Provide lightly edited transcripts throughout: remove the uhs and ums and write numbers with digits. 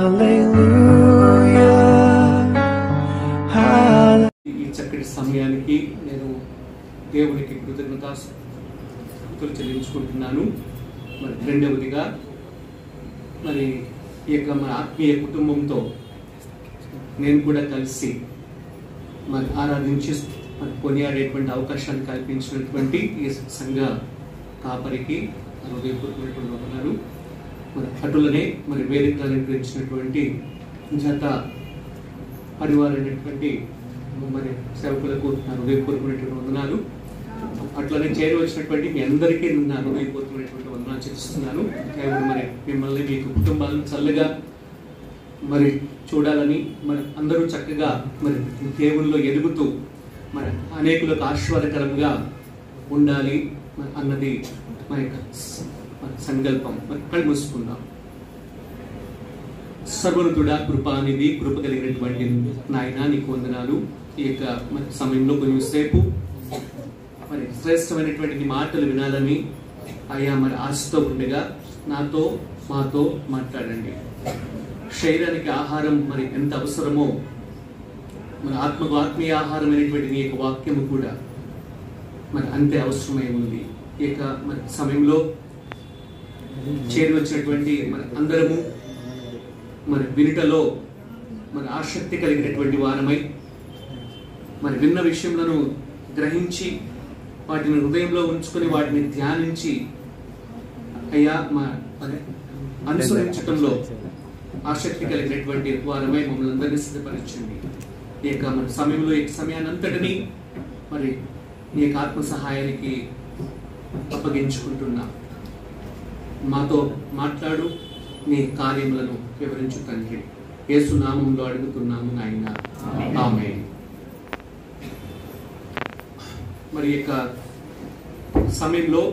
ఈ చక్కటి సమయానికి నేను దేవునికి కృతజ్ఞతాస్తుతులు చెల్లించుకుంటున్నాను. మరి రెండవదిగా మరి ఈ యొక్క మన ఆత్మీయ కుటుంబంతో నేను కూడా కలిసి మరి ఆరాధించి మరి కొనియాడేటువంటి అవకాశాన్ని కల్పించినటువంటి ఈ సంఘ కాపరికి హృదయపూర్వకమైనటువంటి వందనాలు. మరి అటులనే మరి వేదిక అలంకరించినటువంటి జత పరివారైనటువంటి మరి సేవకులకు నా హృదయపూర్వకమైనటువంటి వందనాలు. అట్లనే చేరి వచ్చినటువంటి మీ అందరికీ నా హృదయపూర్వకమైనటువంటి వందనాలు చెల్లిస్తున్నాను. కేవలం మరి మిమ్మల్ని మీ కుటుంబాలను చల్లగా మరి చూడాలని మరి అందరూ చక్కగా మరి దేవుల్లో ఎదుగుతూ మరి అనేకులకు ఆశీర్వాదకరంగా ఉండాలి అన్నది మన యొక్క సంకల్పం. మరి కళ్ళు మూసుకుందాం. సర్వోన్నతుడా, కృపానిధి, కృప కలిగినటువంటి నాయన నీకు వందనాలు. ఈ యొక్క మరి సమయంలో కొంచెంసేపు మరి శ్రేష్టమైనటువంటి నీ మాటలు వినాలని అయ్యా మరి ఆశతో ఉండగా నాతో మాతో మాట్లాడండి. శరీరానికి ఆహారం మరి ఎంత అవసరమో మరి ఆత్మకు ఆత్మీయ ఆహారమైనటువంటి నీ యొక్క వాక్యము కూడా మరి అంతే అవసరమై ఉంది. ఈ యొక్క మరి సమయంలో చేరి వచ్చినటువంటి మరి అందరము మరి వినుటలో మరి ఆసక్తి కలిగినటువంటి వారమై మరి విన్న విషయములను గ్రహించి వాటిని హృదయంలో ఉంచుకొని వాటిని ధ్యానించి అయ్యా అనుసరించటంలో ఆసక్తి కలిగినటువంటి వారమై మమ్మల్ని అందరినీ సిద్ధపరచండి. ఈ యొక్క మన సమయంలో ఈ సమయాన్నంతటినీ మరి నీ యొక్క ఆత్మ సహాయానికి అప్పగించుకుంటున్నా. మాతో మాట్లాడు, నీ కార్యములను వివరించు తండ్రి. యేసు నామములో అడుగుతున్నాము నాయన, ఆమేన్. మరి యొక్క సమయంలో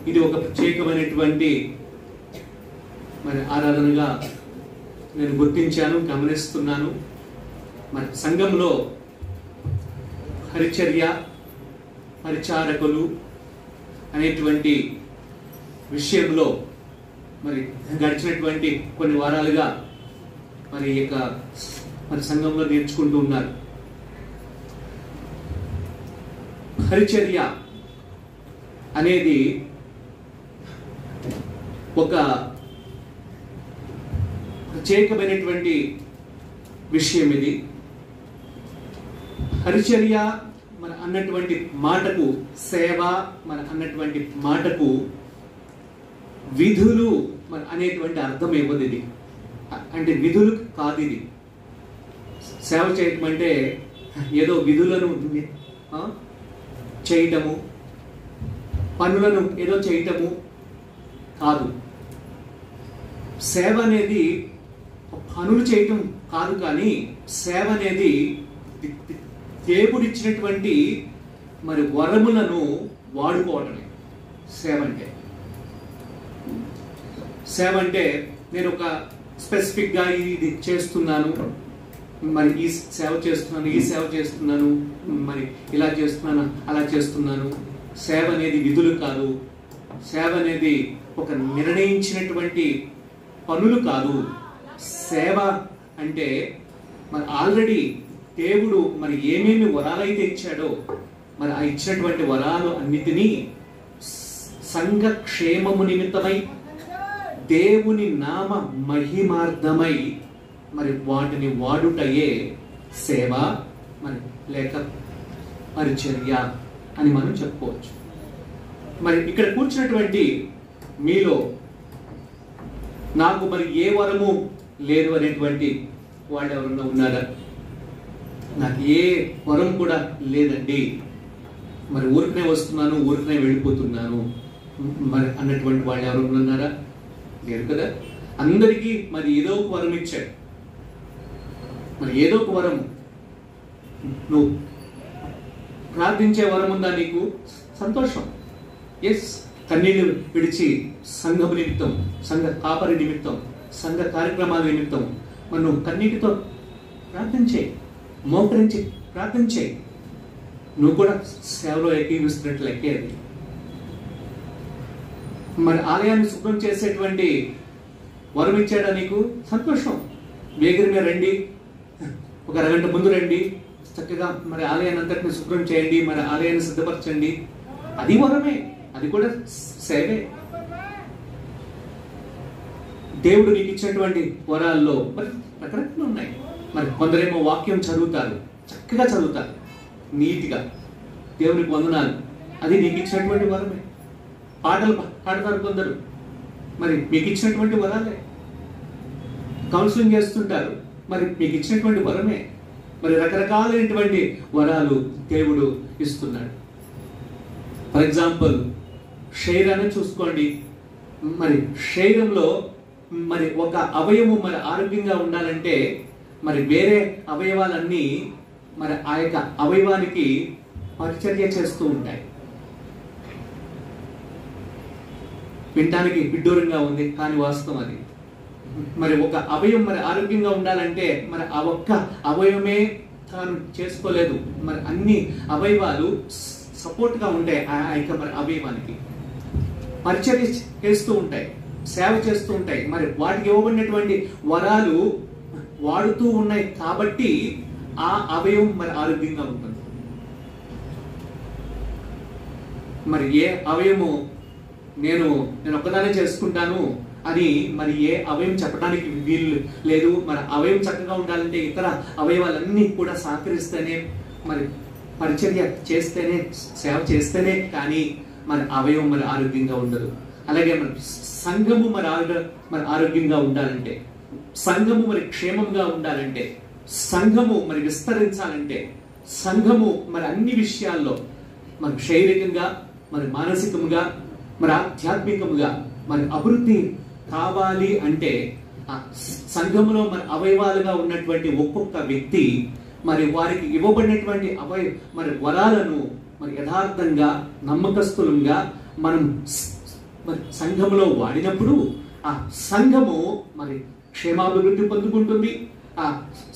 ఇది ఒక ప్రత్యేకమైనటువంటి మరి ఆరాధనగా నేను గుర్తించాను, గమనిస్తున్నాను. మరి సంఘంలో పరిచర్య, పరిచారకులు అనేటువంటి విషయంలో మరి గడిచినటువంటి కొన్ని వారాలుగా మరి ఈ యొక్క మరి సంఘంలో నేర్చుకుంటూ ఉన్నారు. పరిచర్య అనేది ఒక ప్రత్యేకమైనటువంటి విషయం. ఇది పరిచర్య మన అన్నటువంటి మాటకు, సేవ మన అన్నటువంటి మాటకు విధులు మన అనేటువంటి అర్థం ఇవ్వదు. ఇది అంటే విధులు కాదు. ఇది సేవ చేయటం అంటే ఏదో విధులను చేయటము, పనులను ఏదో చేయటము కాదు. సేవ అనేది పనులు చేయటం కాదు, కానీ సేవ అనేది దేవుడిచ్చినటువంటి మరి వరములను వాడుకోవటమే సేవ అంటే. సేవ అంటే నేను ఒక స్పెసిఫిక్గా ఇది చేస్తున్నాను, మరి ఈ సేవ చేస్తున్నాను, ఈ సేవ చేస్తున్నాను, మరి ఇలా చేస్తున్నాను, అలా చేస్తున్నాను. సేవ అనేది విధులు కాదు. సేవ అనేది ఒక నిర్ణయించినటువంటి పనులు కాదు. సేవ అంటే మరి ఆల్రెడీ దేవుడు మరి ఏమేమి వరాలైతే ఇచ్చాడో మరి ఆ ఇచ్చినటువంటి వరాలు అన్నిటినీ సంఘ క్షేమము నిమిత్తమై, దేవుని నామ మహిమార్థమై మరి వాటిని వాడుటయే సేవ మరి లేక పరిచర్య అని మనం చెప్పుకోవచ్చు. మరి ఇక్కడ కూర్చున్నటువంటి మీలో నాకు మరి ఏ వరము లేదు అనేటువంటి వాళ్ళు ఎవరన్నా ఉన్నారా? నాకు ఏ వరం కూడా లేదండి, మరి ఊరికనే వస్తున్నాను, ఊరికనే వెళ్ళిపోతున్నాను మరి అన్నటువంటి వాళ్ళు ఎవరన్నా ఉన్నారా? లేరు కదా. అందరికీ మరి ఏదో ఒక వరం ఇచ్చాడు. మరి ఏదో ఒక వరం, నువ్వు ప్రార్థించే వరం ఉందా నీకు? సంతోషం. ఎస్, కన్నీళ్లు విడిచి సంఘం నిమిత్తం, సంఘ కాపరి నిమిత్తం, సంఘ కార్యక్రమాల నిమిత్తం మరి నువ్వు కన్నీటితో ప్రార్థించే, మోకరించి ప్రార్థించే. నువ్వు కూడా సేవలో ఏకీవిస్తున్నట్లు ఎక్కేది. మరి ఆలయాన్ని శుభ్రం చేసేటువంటి వరం ఇచ్చాడా నీకు? సంతోషం. వేగరమే రండి, ఒక అరగంట ముందు రండి, చక్కగా మరి ఆలయాన్ని అంతటిని శుభ్రం చేయండి, మరి ఆలయాన్ని సిద్ధపరచండి. అది వరమే, అది కూడా సేవే. దేవుడు నీకు ఇచ్చినటువంటి వరాల్లో మరి రకరకాలు ఉన్నాయి. మరి కొందరేమో వాక్యం చదువుతారు, చక్కగా చదువుతారు, నీట్గా, దేవునికి వందనాలు, అది నీకు ఇచ్చినటువంటి వరమే. పాటలు పాడతారు కొందరు, మరి మీకు ఇచ్చినటువంటి వరాలే. కౌన్సిలింగ్ చేస్తుంటారు, మరి మీకు ఇచ్చినటువంటి వరమే. మరి రకరకాలైనటువంటి వరాలు దేవుడు ఇస్తున్నాడు. ఫర్ ఎగ్జాంపుల్ శరీరాన్ని చూసుకోండి. మరి శరీరంలో మరి ఒక అవయవం మరి ఆరోగ్యంగా ఉండాలంటే మరి వేరే అవయవాలన్నీ మరి ఆ యొక్క అవయవానికి పరిచర్య చేస్తూ ఉంటాయి. వినటానికి విడ్డూరంగా ఉంది, కానీ వాస్తవం అది. మరి ఒక అవయవం మరి ఆరోగ్యంగా ఉండాలంటే మరి ఆ ఒక్క అవయవమే తాను చేసుకోలేదు, మరి అన్ని అవయవాలు సపోర్ట్ గా ఉంటాయి. ఆ యొక్క మరి అవయవానికి పరిచర్య చేస్తూ ఉంటాయి, సేవ చేస్తూ ఉంటాయి. మరి వాటికి ఇవ్వబడినటువంటి వరాలు వాడుతూ ఉన్నాయి కాబట్టి ఆ అవయవం మరి ఆరోగ్యంగా ఉంటుంది. మరి ఏ అవయము నేను ఒక్కదానే చేసుకుంటాను అని మరి ఏ అవయవం చెప్పడానికి వీలు లేదు. మరి అవయవం చక్కగా ఉండాలంటే ఇతర అవయవాలన్నీ కూడా సహకరిస్తేనే, మరి పరిచర్య చేస్తేనే, సేవ చేస్తేనే కానీ మరి అవయవం మరి ఆరోగ్యంగా ఉండదు. అలాగే మరి సంఘము మరి ఆరోగ్యంగా ఉండాలంటే, సంఘము మరి క్షేమంగా ఉండాలంటే, సంఘము మరి విస్తరించాలంటే, సంఘము మరి అన్ని విషయాల్లో మరి శారీరకంగా, మరి మానసికంగా, మరి ఆధ్యాత్మికంగా మరి అభివృద్ధి కావాలి అంటే ఆ సంఘములో మరి అవయవాలుగా ఉన్నటువంటి ఒక్కొక్క వ్యక్తి మరి వారికి ఇవ్వబడినటువంటి మరి వరాలను మరి యథార్థంగా, నమ్మకస్తులంగా మనం మరి సంఘములో వాడినప్పుడు ఆ సంఘము మరి క్షేమాభివృద్ధి పొందుకుంటుంది, ఆ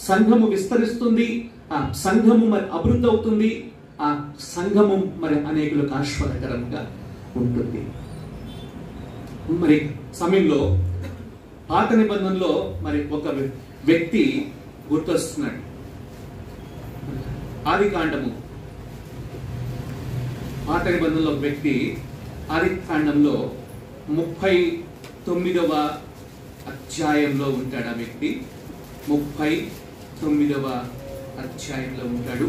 సంఘము విస్తరిస్తుంది, ఆ సంఘము మరి అభివృద్ధి అవుతుంది, ఆ సంఘము మరి అనేకులకు ఆశీర్వాదకరంగా ఉంటుంది. మరి సమయంలో పాత నిబంధనలో మరి ఒక వ్యక్తి గుర్తొస్తున్నాడు. ఆది కాండము, పాత నిబంధనలో ఒక వ్యక్తి ఆది కాండంలో 39వ అధ్యాయంలో ఉంటాడు. ఆ వ్యక్తి 39వ అధ్యాయంలో ఉంటాడు.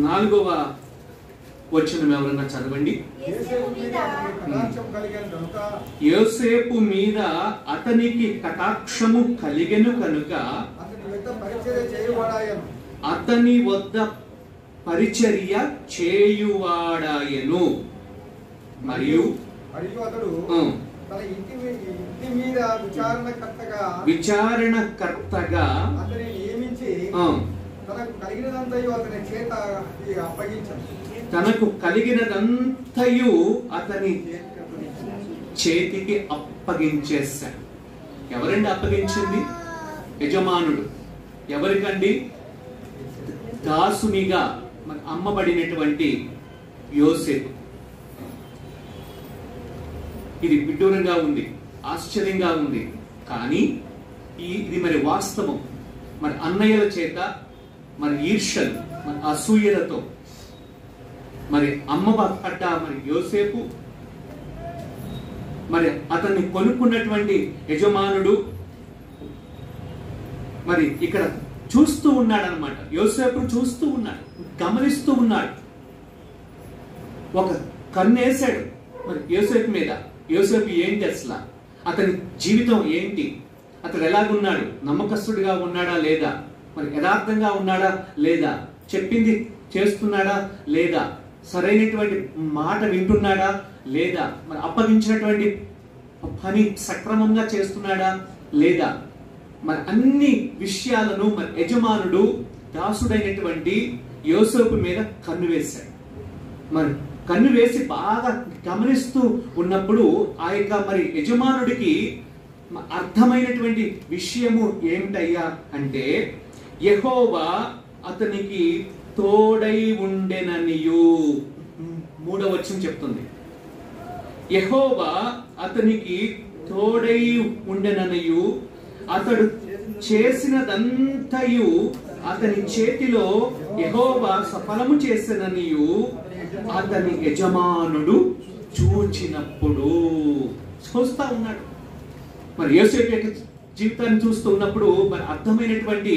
4వ వచనం ఎవరన్నా చదవండి. యోసేపు మీద అతనికి కటాక్షము కలిగెను కనుక అతని వద్ద పరిచర్య చేయువాడాయను. మరియు అతడు విచారణకర్తగా తనకు కలిగినదంతయు అతని చేతికి అప్పగించేశాడు. ఎవరండి అప్పగించింది? యజమానుడు. ఎవరికండి? దాసునిగా అమ్మబడినటువంటి యోసేపు. ఇది విడ్డూరంగా ఉంది, ఆశ్చర్యంగా ఉంది, కానీ ఇది మరి వాస్తవం. మరి అన్నయ్యల చేత మరి ఈర్ష్యలు, మరి అసూయలతో మరి అమ్మబడ్డ మరి యోసేపు, మరి అతన్ని కొనుక్కున్నటువంటి యజమానుడు మరి ఇక్కడ చూస్తూ ఉన్నాడు అన్నమాట. యోసేపు చూస్తూ ఉన్నాడు, గమనిస్తూ ఉన్నాడు. ఒక కన్నేశాడు మరి యోసేపు మీద. యోసేపు ఏంటి అసలు, అతని జీవితం ఏంటి, అతడు ఎలాగున్నాడు, నమ్మకస్తుడిగా ఉన్నాడా లేదా, మరి యథార్థంగా ఉన్నాడా లేదా, చెప్పింది చేస్తున్నాడా లేదా, సరైనటువంటి మాట వింటున్నాడా లేదా, మరి అప్పగించినటువంటి పని సక్రమంగా చేస్తున్నాడా లేదా, మరి అన్ని విషయాలను మరి యజమానుడు దాసుడైనటువంటి యోసేపు మీద కన్ను వేశాడు. మరి కన్ను వేసి బాగా గమనిస్తూ ఉన్నప్పుడు ఆ యొక్క మరి యజమానుడికి అర్థమైనటువంటి విషయము ఏమిటయ్యా అంటే, యెహోవా అతనికి తోడై ఉండెననియు. 3వ వచనం చెప్తుంది, యెహోవా అతనికి తోడై ఉండెననియు అతడు చేసినదంతయు అతని చేతిలో యెహోవా సఫలము చేసిననియు అతని యజమానుడు చూచినప్పుడు. చూస్తా ఉన్నాడు. మరి యోసేపు యొక్క జీవితాన్ని చూస్తూ ఉన్నప్పుడు మరి అర్థమైనటువంటి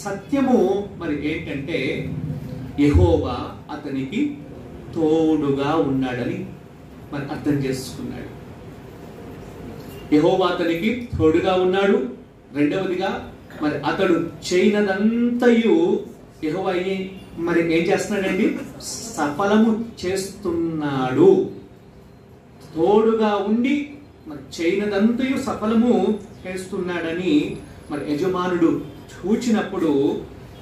సత్యము మరి ఏంటంటే యెహోవా అతనికి తోడుగా ఉన్నాడని మరి అర్థం చేసుకున్నాడు. యెహోవా అతనికి తోడుగా ఉన్నాడు. రెండవదిగా మరి అతడు చేయనదంతయు యెహోవా మరి ఏం చేస్తున్నాడండి? సఫలము చేస్తున్నాడు. తోడుగా ఉండి మరి చేయనదంతయు సఫలము చేస్తున్నాడని మరి యజమానుడు చూచినప్పుడు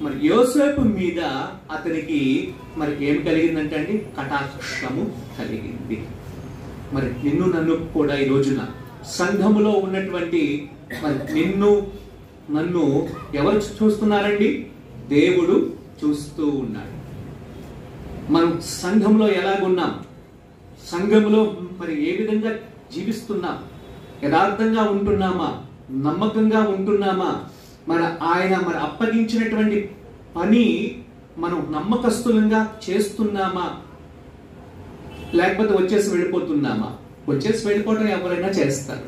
మరి యోసేపు మీద అతనికి మరి ఏమి కలిగిందంటే అండి? కటాక్షము కలిగింది. మరి నిన్ను నన్ను కూడా ఈ రోజున సంఘములో ఉన్నటువంటి మరి నిన్ను నన్ను ఎవరు చూస్తున్నారండి? దేవుడు చూస్తూ ఉన్నాడు. మనం సంఘంలో ఎలాగున్నాం, సంఘంలో మరి ఏ విధంగా జీవిస్తున్నాం, యథార్థంగా ఉంటున్నామా, నమ్మకంగా ఉంటున్నామా, మరి ఆయన మరి అప్పగించినటువంటి పని మనం నమ్మకస్తులంగా చేస్తున్నామా, లేకపోతే వచ్చేసి వెళ్ళిపోతున్నామా? వచ్చేసి వెళ్ళిపోవడం ఎవరైనా చేస్తారు.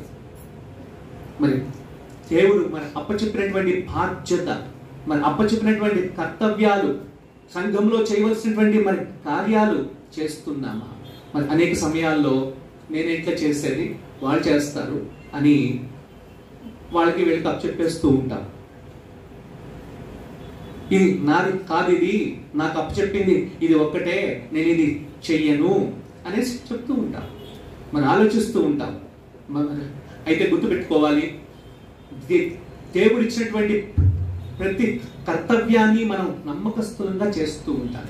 మరి దేవుడు మరి అప్పచెప్పినటువంటి బాధ్యత, మరి అప్పచెప్పినటువంటి కర్తవ్యాలు, సంఘంలో చేయవలసినటువంటి మరి కార్యాలు చేస్తున్నామా? మరి అనేక సమయాల్లో నేను ఎట్లా చేసేది, వాళ్ళు చేస్తారు అని వాళ్ళకి వీళ్ళకి అప్పచెప్పేస్తూ ఉంటాం. ఇది నాది కాదు, ఇది నాకు అప్పచెప్పింది ఇది ఒక్కటే, నేను ఇది చెయ్యను అనేసి చెప్తూ ఉంటాం. మరి ఆలోచిస్తూ ఉంటాం. అయితే గుర్తుపెట్టుకోవాలి, దేవుడు ఇచ్చినటువంటి ప్రతి కర్తవ్యాన్ని మనం నమ్మకస్తులంగా చేస్తూ ఉంటాం.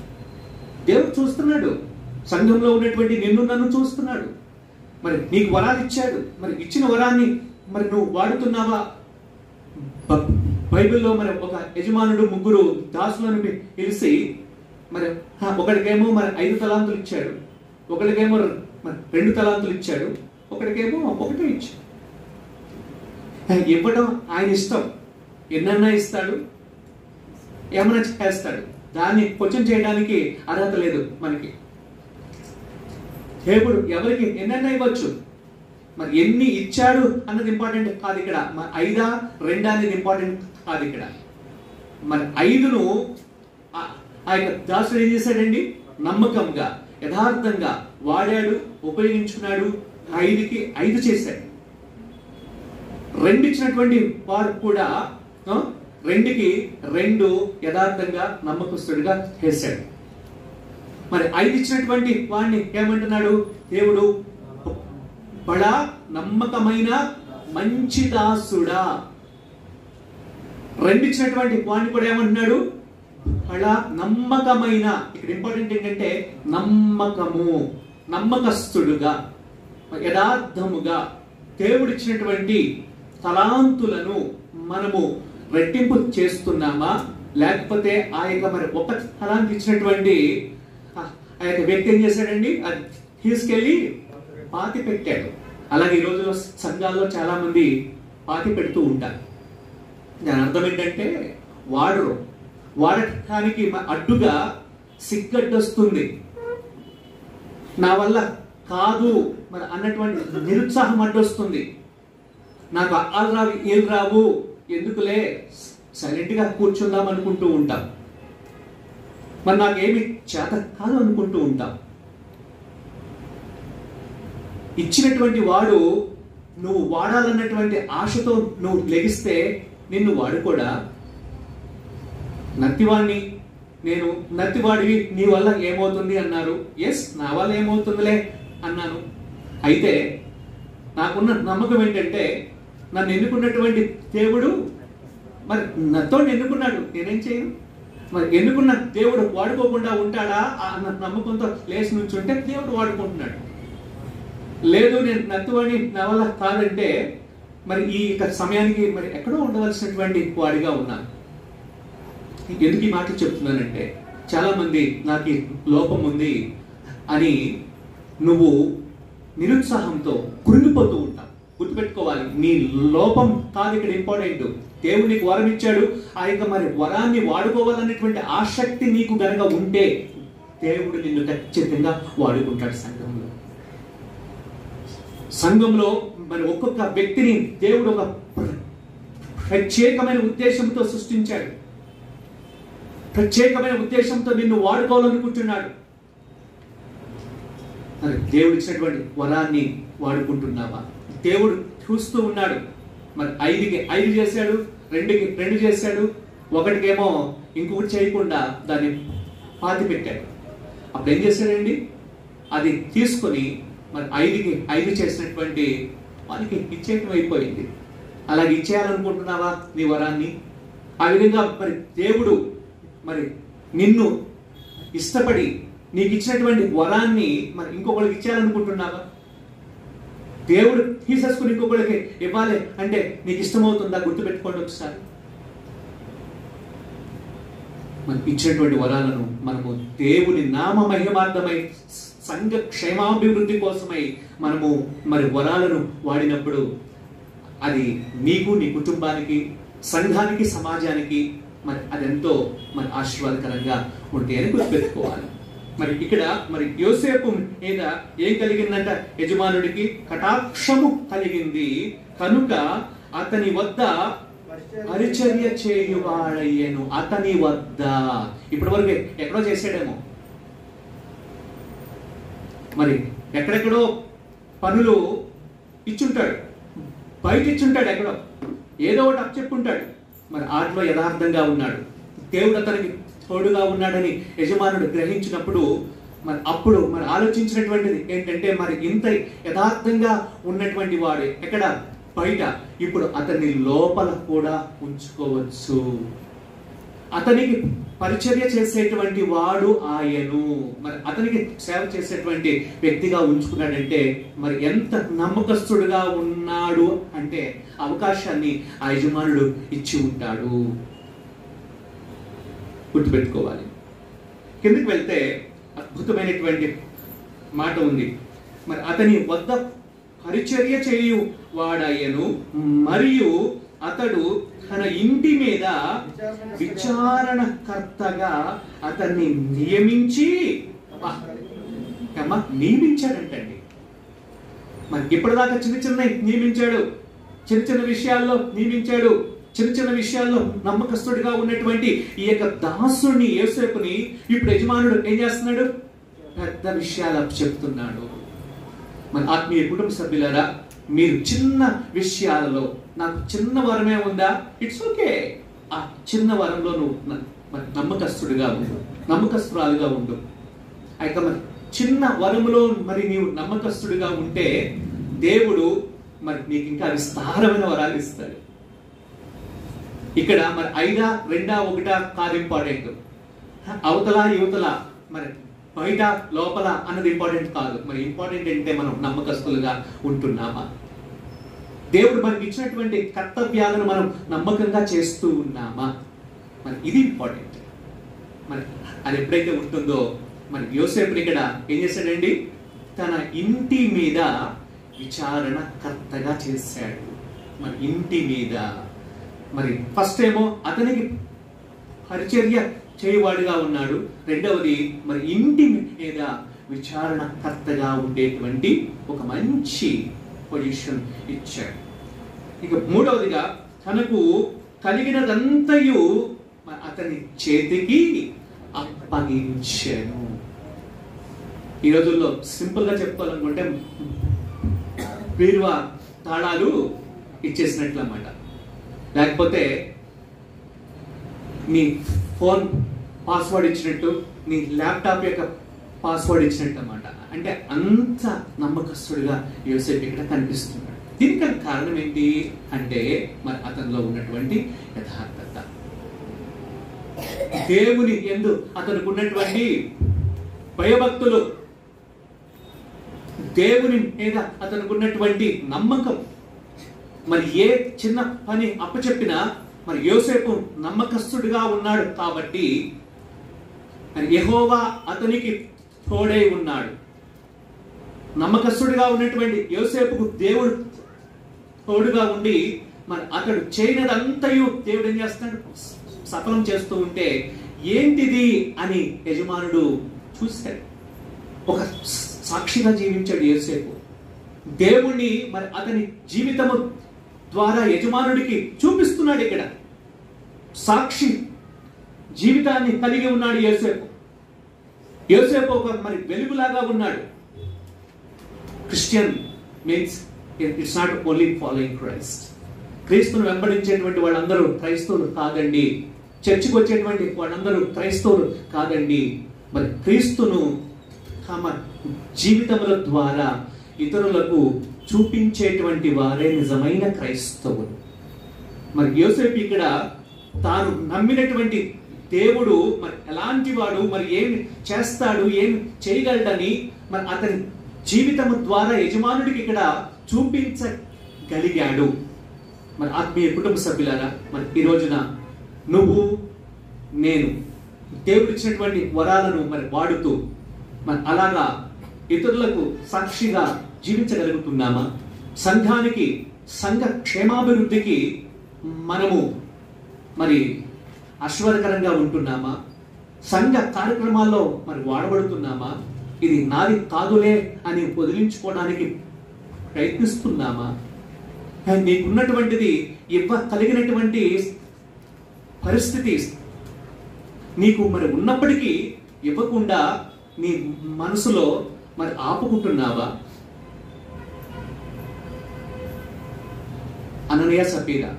దేవుడు చూస్తున్నాడు. సంఘంలో ఉన్నటువంటి నిన్ను నన్ను చూస్తున్నాడు. మరి నీకు వరాలు ఇచ్చాడు. మరి ఇచ్చిన వరాన్ని మరి నువ్వు వాడుతున్నావా? బైబిల్లో మరి ఒక యజమానుడు ముగ్గురు దాసులను పిలిచి మరి ఒకడికేమో మరి 5 తలాంతులు ఇచ్చాడు, ఒకడికేమో మరి 2 తలాంతులు ఇచ్చాడు, ఒకడికేమో ఒకటే ఇచ్చాడు. ఇవ్వడం ఆయన ఇష్టం. ఎన్నన్నా ఇస్తాడు, ఏమన్నా చేస్తాడు. దాన్ని క్వశ్చన్ చేయడానికి అర్హత లేదు మనకి. దేవుడు ఎవరికి ఎన్నన్నా ఇవ్వచ్చు. మరి ఎన్ని ఇచ్చాడు అన్నది ఇంపార్టెంట్ కాదు ఇక్కడ. మరి 5 2 అనేది ఇంపార్టెంట్ కాదు ఇక్కడ. మరి 5ను ఆ యొక్క దాసుడు ఏం చేశాడండి? నమ్మకంగా యథార్థంగా వాడాడు, ఉపయోగించుకున్నాడు. 5కి 5 చేశాడు. 2 ఇచ్చినటువంటి వాడు కూడా 2కి 2 యథార్థంగా నమ్మకస్తుడిగా చేశాడు. మరి 5 ఇచ్చినటువంటి వాడిని ఏమంటున్నాడు దేవుడు? బడా నమ్మకమైన మంచి దాసుడా. 2 ఇచ్చినటువంటి వాడిని కూడా ఏమంటున్నాడు? బడా నమ్మకమైన. ఇక్కడ ఇంపార్టెంట్ ఏంటంటే నమ్మకము, నమ్మకస్తుడుగా, యథార్థముగా దేవుడిచ్చినటువంటి తలాంతులను మనము రెట్టింపు చేస్తున్నామా, లేకపోతే ఆ యొక్క మరి ఒక తలాంతు ఇచ్చినటువంటి ఆ యొక్క వ్యక్తి ఏం చేశాడండి? అది తీసుకెళ్లి పాతి పెట్టాడు. అలాగే ఈ రోజుల్లో సంఘాల్లో చాలా మంది పాతి పెడుతూ ఉంటారు. దాని అర్థం ఏంటంటే వాడటానికి అడ్డుగా సిగ్గడ్డొస్తుంది, నా వల్ల కాదు మరి అన్నటువంటి నిరుత్సాహం అడ్డొస్తుంది. నాకు ఆలు రావు ఏలు రావు, ఎందుకులే సైలెంట్ గా కూర్చుందాం అనుకుంటూ ఉంటాం. మరి నాకేమి చేత కాదు అనుకుంటూ ఉంటాం. ఇచ్చినటువంటి వాడు నువ్వు వాడాలన్నటువంటి ఆశతో నువ్వు లెగిస్తే నిన్ను వాడు కూడా నత్తివాడిని, నేను నత్తివాడివి, నీ వల్ల ఏమవుతుంది అన్నారు. ఎస్, నా వల్ల ఏమవుతుందిలే అన్నాను. అయితే నాకున్న నమ్మకం ఏంటంటే నన్ను ఎన్నుకున్నటువంటి దేవుడు మరి నాతో ఎన్నుకున్నాడు, నేనేం చేయను. మరి ఎన్నుకున్న దేవుడు వాడుకోకుండా ఉంటాడా అన్న నమ్మకంతో లేచి నుంచుంటే దేవుడు వాడుకుంటున్నాడు. లేదు నేను నత్తువాడిని, నా వల్ల కాదంటే మరి ఈ సమయానికి మరి ఎక్కడో ఉండవలసినటువంటి వాడిగా ఉన్నాను. ఎందుకు ఈ మాటలు చెప్తున్నానంటే చాలా మంది నాకు లోపం ఉంది అని నువ్వు నిరుత్సాహంతో కృంగిపోతూ ఉంటావు. గుర్తుపెట్టుకోవాలి, నీ లోపం కాదు ఇక్కడ ఇంపార్టెంట్. దేవుడు నీకు వరం ఇచ్చాడు, ఆ యొక్క మరి వరాన్ని వాడుకోవాలనేటువంటి ఆసక్తి నీకు గనక ఉంటే దేవుడు నిన్ను ఖచ్చితంగా వాడుకుంటాడు. సంఘంలో మరి ఒక్కొక్క వ్యక్తిని దేవుడు ఒక ప్రత్యేకమైన ఉద్దేశంతో సృష్టించాడు, ప్రత్యేకమైన ఉద్దేశంతో నిన్ను వాడుకోవాలనుకుంటున్నాడు. మరి దేవుడు ఇచ్చినటువంటి వరాన్ని వాడుకుంటున్నావా? దేవుడు చూస్తూ ఉన్నాడు. మరి 5కి 5 చేశాడు, 2కి 2 చేశాడు, 1కేమో ఇంకొకటి చేయకుండా దాన్ని పాతి పెట్టాడు. అప్పుడు ఏం చేశాడండి? అది తీసుకొని మరి 5కి 5 చేసినటువంటి వానికి ఇచ్చేయటం అయిపోయింది. అలాగే ఇచ్చేయాలనుకుంటున్నావా నీ వరాన్ని? ఆ విధంగా మరి దేవుడు మరి నిన్ను ఇష్టపడి నీకు ఇచ్చినటువంటి వరాన్ని మరి ఇంకొకరికి ఇచ్చేయాలనుకుంటున్నావా? దేవుడు తీసేసుకుని ఇంకొకరికి ఇవ్వాలి అంటే నీకు ఇష్టమవుతుందా? గుర్తుపెట్టుకోండి ఒకసారి. మనకి ఇచ్చినటువంటి వరాలను మనము దేవుని నామ మహిమార్థమై సంఘ క్షేమాభివృద్ధి కోసమై మనము మరి వరాలను వాడినప్పుడు అది నీకు, నీ కుటుంబానికి, సంఘానికి, సమాజానికి మరి అదెంతో మరి ఆశీర్వాదకరంగా ఉంటాయి అని గుర్తుపెట్టుకోవాలి. మరి ఇక్కడ మరి యోసేపు మీద ఏం కలిగిందంట? యజమానుడికి కటాక్షము కలిగింది కనుక అతని వద్ద పరిచర్య చేయువాడయ్యను. అతని వద్ద ఇప్పటి వరకు ఎక్కడో చేసాడేమో, మరి ఎక్కడెక్కడో పనులు ఇచ్చుంటాడు, బయట ఇచ్చుంటాడు, ఎక్కడో ఏదో ఒకటి అప్పచెప్పుంటాడు. మరి ఆటలో యథార్థంగా ఉన్నాడు, దేవుడు అతనికి తోడుగా ఉన్నాడని యజమానుడు గ్రహించినప్పుడు మరి అప్పుడు మరి ఆలోచించినటువంటిది ఏంటంటే, మరి ఇంత యథార్థంగా ఉన్నటువంటి వాడు ఎక్కడ? బయట. ఇప్పుడు అతన్ని లోపల కూడా ఉంచుకోవచ్చు. అతనికి పరిచర్య చేసేటువంటి వాడు ఆయను. మరి అతనికి సేవ చేసేటువంటి వ్యక్తిగా ఉంచుకున్నాడంటే మరి ఎంత నమ్మకస్తుడుగా ఉన్నాడు అంటే అవకాశాన్ని ఆ యజమానుడు ఇచ్చి ఉంటాడు. గుర్తుపెట్టుకోవాలి. కిందకి వెళ్తే అద్భుతమైనటువంటి మాట ఉంది. మరి అతని వద్ద పరిచర్య చేయు వాడయ్యను, మరియు అతడు తన ఇంటి మీద విచారణకర్తగా అతన్ని నియమించాడంటండి. మరి ఇప్పటిదాకా చిన్న చిన్న నియమించాడు, చిన్న చిన్న విషయాల్లో నియమించాడు, చిన్న చిన్న విషయాల్లో నమ్మకస్తుడిగా ఉన్నటువంటి ఈ యొక్క దాసుని యోసేపుని ఇప్పుడు యజమానుడు ఏం చేస్తున్నాడు? పెద్ద విషయాలు చెప్తున్నాడు. మన ఆత్మీయ కుటుంబ సభ్యులారా, మీరు చిన్న విషయాలలో నాకు చిన్న వరమే ఉందా, ఇట్స్ ఓకే. ఆ చిన్న వరంలో నువ్వు నమ్మకస్తుడిగా ఉండు, నమ్మకస్తురాలుగా ఉండు. అయితే మరి చిన్న వరములో మరి నీవు నమ్మకస్తుడిగా ఉంటే దేవుడు మరి నీకు ఇంకా విస్తారమైన వరాలు ఇస్తాడు. ఇక్కడ మరి 5, 2, 1 కాదు ఇంపార్టెంట్. అవతల యువతల మరి బయట లోపల అన్నది ఇంపార్టెంట్ కాదు. మరి ఇంపార్టెంట్ అంటే మనం నమ్మకస్తులుగా ఉంటున్నామా? దేవుడు మనకి ఇచ్చినటువంటి కర్తవ్యాలను మనం నమ్మకంగా చేస్తూ ఉన్నామా? మరి ఇది ఇంపార్టెంట్. మరి అది ఎప్పుడైతే ఉంటుందో మరి యోసేపుని ఇక్కడ ఏం చేశాడండి? తన ఇంటి మీద విచారణకర్తగా చేశాడు. మరి ఇంటి మీద మరి ఫస్ట్ ఏమో అతనికి పరిచర్య చేయవాడుగా ఉన్నాడు, రెండవది మరి ఇంటి మీద విచారణకర్తగా ఉండేటువంటి ఒక మంచి పొజిషన్ ఇచ్చాడు. ఇక మూడవదిగా తనకు కలిగినదంతయు అతని చేతికి అప్పగించాను. ఈ రోజుల్లో సింపుల్ గా చెప్పుకోవాలనుకుంటే బీరువా తాళాలు ఇచ్చేసినట్లు అన్నమాట. లేకపోతే నీ ఫోన్ పాస్వర్డ్ ఇచ్చినట్టు, నీ ల్యాప్టాప్ యొక్క పాస్వర్డ్ ఇచ్చినట్టు అన్నమాట. అంటే అంత నమ్మకస్తుడిగా యోసేపు ఇక్కడ కనిపిస్తున్నాడు. దీనికి కారణం ఏంటి అంటే మరి అతనిలో ఉన్నటువంటి యథార్థత, దేవుని యందు అతనికి ఉన్నటువంటి భయభక్తులు, దేవుని మీద అతనికి ఉన్నటువంటి నమ్మకం. మరి ఏ చిన్న పని అప్పచెప్పినా మరి యోసేపు నమ్మకస్తుడిగా ఉన్నాడు కాబట్టి మరి యెహోవా అతనికి తోడై ఉన్నాడు. నమ్మకస్తుడిగా ఉన్నటువంటి యోసేపుకు దేవుడు తోడుగా ఉండి మరి అతడు చేయనదంతయు దేవుడు ఏం చేస్తున్నాడు, సఫలం చేస్తూ ఉంటే ఏంటిది అని యజమానుడు చూశాడు. ఒక సాక్షిగా జీవించాడు యోసేపు. దేవుణ్ణి మరి అతని జీవితము ద్వారా యజమానుడికి చూపిస్తున్నాడు. ఇక్కడ సాక్షి జీవితాన్ని కలిగి ఉన్నాడు యోసేపు. యోసేపు ఒక మరి వెలుగులాగా ఉన్నాడు. Christian means it's not only following Christ. క్రీస్తును వెంబడించేటువంటి వాళ్ళందరూ క్రైస్తవులు కాదండి. చర్చికి వచ్చేటువంటి వాళ్ళందరూ క్రైస్తవులు కాదండి. మరి క్రీస్తును తమ జీవితముల ద్వారా ఇతరులకు చూపించేటువంటి వారే నిజమైన క్రైస్తవులు. మరి యోసేపు ఇక్కడ తాను నమ్మినటువంటి దేవుడు మరి ఎలాంటి వాడు, మరి ఏమి చేస్తాడు, ఏమి చేయగలడని మరి అతని జీవితము ద్వారా యజమానుడికి ఇక్కడ చూపించగలిగాడు. మరి ఆత్మీయ కుటుంబ సభ్యులారా, మరి ఈ రోజున నువ్వు నేను దేవుడు ఇచ్చినటువంటి వరాలను మరి వాడుతూ మరి అలాగా ఇతరులకు సాక్షిగా జీవించగలుగుతున్నామా? సంఘానికి, సంఘ క్షేమాభివృద్ధికి మనము మరి ఆశీర్వాదకరంగా ఉంటున్నామా? సంఘ కార్యక్రమాల్లో మరి వాడబడుతున్నామా? ఇది నాది కాదులే అని వదిలించుకోవడానికి ప్రయత్నిస్తున్నామా? నీకున్నటువంటిది ఇవ్వగలిగినటువంటి పరిస్థితి నీకు మరి ఉన్నప్పటికీ ఇవ్వకుండా నీ మనసులో మరి ఆపుకుంటున్నావా? అననీయ సఫీరా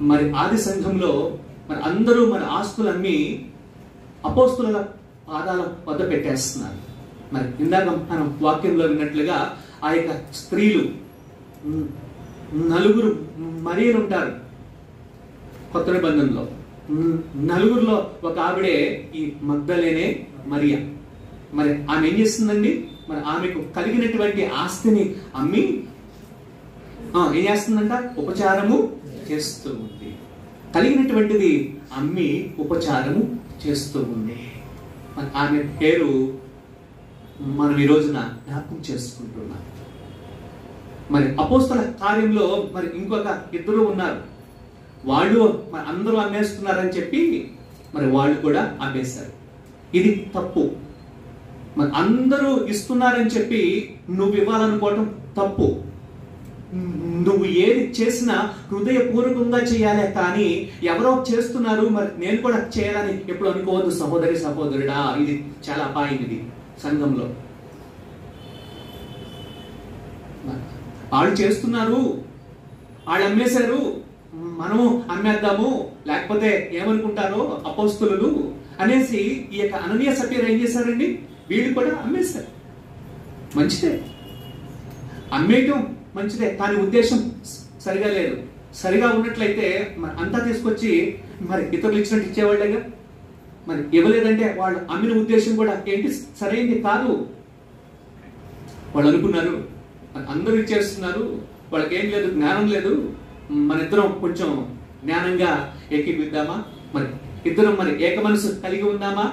మరి ఆది సంఘంలో మరి అందరూ మరి ఆస్తులు అమ్మి అపోస్తుల పాదాల వద్ద పెట్టేస్తున్నారు. మరి ఇందాక మనం వాక్యంలో విన్నట్లుగా ఆ యొక్క స్త్రీలు 4 మరియలు ఉంటారు కొత్త నిబంధనలో. 4లో ఒక ఆవిడే ఈ మగ్దలేనే మరియా. మరి ఆమె ఏం చేస్తుందండి? మరి ఆమెకు కలిగినటువంటి ఆస్తిని అమ్మి ఏం చేస్తుందంట? ఉపచారము చేస్తూ ఉంది. కలిగినటువంటిది అమ్మి ఉపచారము చేస్తూ ఉంది. మరి ఆమె పేరు మనం ఈ రోజున జ్ఞాపకం చేసుకుంటున్నాం. మరి అపోస్తల కార్యంలో మరి ఇంకొక 2 ఉన్నారు. వాళ్ళు మరి అందరూ అమ్మేస్తున్నారని చెప్పి మరి వాళ్ళు కూడా అమ్మేశారు. ఇది తప్పు. మరి అందరూ ఇస్తున్నారని చెప్పి నువ్వు ఇవ్వాలనుకోవటం తప్పు. నువ్వు ఏది చేసినా హృదయపూర్వకంగా చేయాలి, కానీ ఎవరో చేస్తున్నారు మరి నేను కూడా చేయాలని ఎప్పుడు అనుకోవద్దు సహోదరి సహోదరుడా. ఇది చాలా అపాయం. ఇది సంఘంలో వాళ్ళు చేస్తున్నారు, వాళ్ళు అమ్మేశారు, మనము అమ్మేద్దాము, లేకపోతే ఏమనుకుంటారో అపోస్తులు అనేసి ఈ యొక్క అననీయ సఫీరా ఏం చేశారండి? వీళ్ళు కూడా అమ్మేశారు. మంచిదే, అమ్మేయటం మంచిదే, కానీ ఉద్దేశం సరిగా లేదు. సరిగా ఉన్నట్లయితే మరి అంతా తీసుకొచ్చి మరి ఇతరులు ఇచ్చినట్టు ఇచ్చేవాళ్ళేగా. మరి ఇవ్వలేదంటే వాళ్ళు అమ్మిన ఉద్దేశం కూడా ఏంటి? సరైనది కాదు. వాళ్ళు అనుకున్నారు అందరూ ఇచ్చేస్తున్నారు, వాళ్ళకి ఏం లేదు, జ్ఞానం లేదు, మన ఇద్దరం కొంచెం జ్ఞానంగా ఏకీపిద్దామా, మరి ఇద్దరం మరి ఏక మనసు కలిగి ఉందామా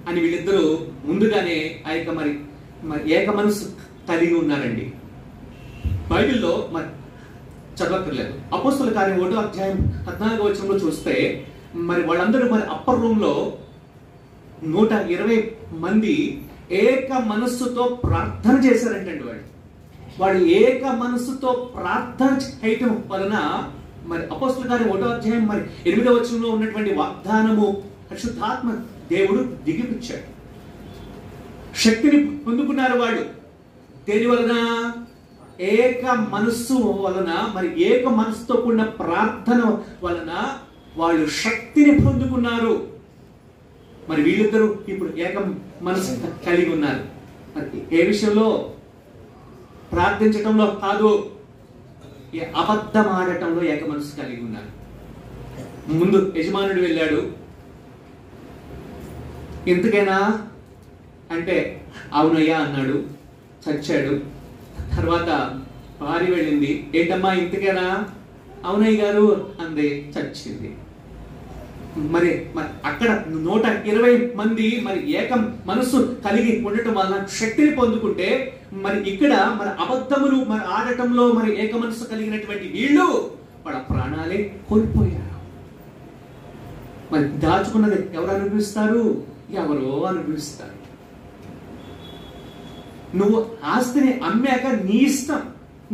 అని వీళ్ళిద్దరూ ముందుగానే ఆ యొక్క మరి ఏక మనసు కలిగి ఉన్నారండి. బైబిల్లో మరి చదవక్కర్లేదు. అపోస్తల కార్యం 1వ అధ్యాయం 14వ వచనంలో చూస్తే మరి వాళ్ళందరూ మరి అప్పర్ రూమ్ లో 120 మంది ఏక మనస్సుతో ప్రార్థన చేశారంటండి. వాళ్ళు ఏక మనస్సుతో ప్రార్థన చేయటం వలన మరి అపోస్తల కార్యం 1వ అధ్యాయం మరి 8వ వచనంలో ఉన్నటువంటి వాగ్దానము పరిశుద్ధాత్మ దేవుడు దిగిపిచ్చాడు. శక్తిని పొందుకున్నారు వాళ్ళు. దేని వలన? ఏక మనస్సు వలన, మరి ఏక మనస్సుతో కూడిన ప్రార్థన వలన వాళ్ళు శక్తిని పొందుకున్నారు. మరి వీళ్ళిద్దరూ ఇప్పుడు ఏక మనస్సు కలిగి ఉన్నారు. మరి ఏ విషయంలో? ప్రార్థించటంలో కాదు, అబద్ధం ఆడటంలో ఏక మనస్సు కలిగి ఉన్నారు. ముందు యజమానుడు వెళ్ళాడు, ఎందుకైనా అంటే అవునయ్యా అన్నాడు, చచ్చాడు. తర్వాత భార్య వెళ్ళింది, ఏంటమ్మా ఇంతకేనా? అవునయ్య గారు అంది, చచ్చింది. మరి అక్కడ 120 మంది మరి ఏకం మనస్సు కలిగి ఉండటం వలన శక్తిని పొందుకుంటే, మరి ఇక్కడ మరి అబద్ధములు మరి ఆడటంలో మరి ఏక మనస్సు కలిగినటువంటి వీళ్ళు వాళ్ళ ప్రాణాలే కోల్పోయారు. మరి దాచుకున్నది ఎవరు అనుభవిస్తారు? ఎవరో అనుభవిస్తారు. నువ్వు ఆస్తిని అమ్మాక నీ ఇష్టం,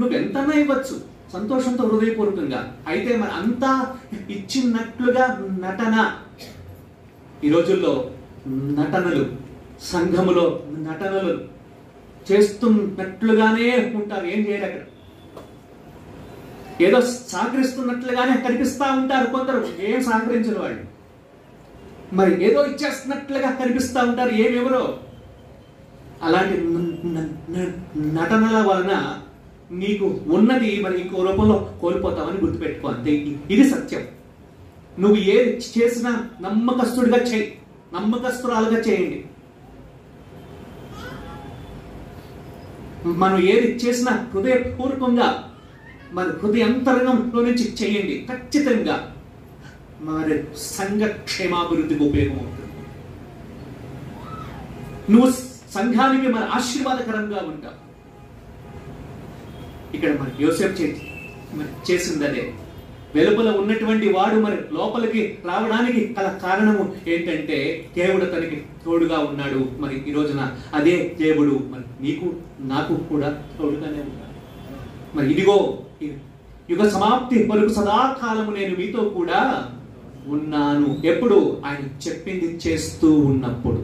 నువ్వెంతన్నా ఇవ్వచ్చు సంతోషంతో హృదయపూర్వకంగా. అయితే మరి అంతా ఇచ్చినట్లుగా నటన. ఈ రోజుల్లో నటనలు, సంఘములో నటనలు చేస్తున్నట్లుగానే ఉంటారు. ఏం చేయరు అక్కడ. ఏదో సహకరిస్తున్నట్లుగానే కనిపిస్తా ఉంటారు కొందరు, ఏం సహకరించరు వాళ్ళు. మరి ఏదో ఇచ్చేస్తున్నట్లుగా కనిపిస్తా ఉంటారు, ఏమెవరో. అలాంటి నటనల వలన నీకు ఉన్నది మరి ఇంకో రూపంలో కోల్పోతావని గుర్తుపెట్టుకో. అంతే, ఇది సత్యం. నువ్వు ఏది చేసినా నమ్మకస్తుడిగా చేయి, నమ్మకస్తురాలుగా చేయండి. మనం ఏది చేసినా హృదయపూర్వకంగా మరి హృదయాంతరంగంలో నుంచి చేయండి. ఖచ్చితంగా మరి సంఘ క్షేమాభివృద్ధికి ఉపయోగం అవుతుంది. నువ్వు సంఘానికి మరి ఆశీర్వాదకరంగా ఉంటావు. ఇక్కడ మరి యోసేపు చేసింది అదే. వెలుపల ఉన్నటువంటి వాడు మరి లోపలికి రావడానికి గల కారణము ఏంటంటే దేవుడు తనకి తోడుగా ఉన్నాడు. మరి ఈ రోజున అదే దేవుడు మరి నీకు నాకు కూడా తోడుగానే ఉన్నాడు. మరి ఇదిగో యుగ సమాప్తి వరకు సదాకాలము నేను మీతో కూడా ఉన్నాను. ఎప్పుడు? ఆయన చెప్పింది చేస్తూ ఉన్నప్పుడు.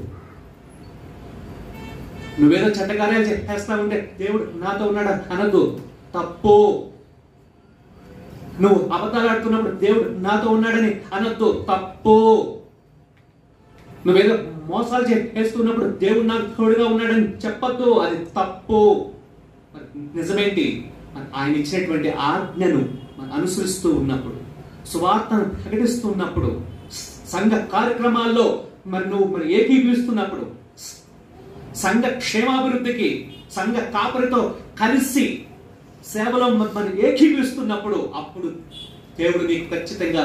నువ్వేదో చెడ్డకార్యాలు చేస్తా ఉంటే దేవుడు నాతో ఉన్నాడు అనద్దు, తప్పు. నువ్వు అబద్ధాలు ఆడుతున్నప్పుడు దేవుడు నాతో ఉన్నాడని అనొద్దు, తప్పు. నువ్వేదో మోసాలు చేస్తున్నప్పుడు దేవుడు నాకు తోడుగా ఉన్నాడని చెప్పొద్దు, అది తప్పు. నిజమేంటి? ఆయన ఇచ్చినటువంటి ఆజ్ఞను అనుసరిస్తూ ఉన్నప్పుడు, సువార్తను ప్రకటిస్తూ ఉన్నప్పుడు, సంఘ కార్యక్రమాల్లో మరి నువ్వు మరి ఏకీభవిస్తున్నప్పుడు, సంఘ క్షేమాభివృద్ధికి సంఘ కాపరితో కలిసి సేవలో మనం ఏకీభవిస్తున్నప్పుడు అప్పుడు దేవుడు నీకు ఖచ్చితంగా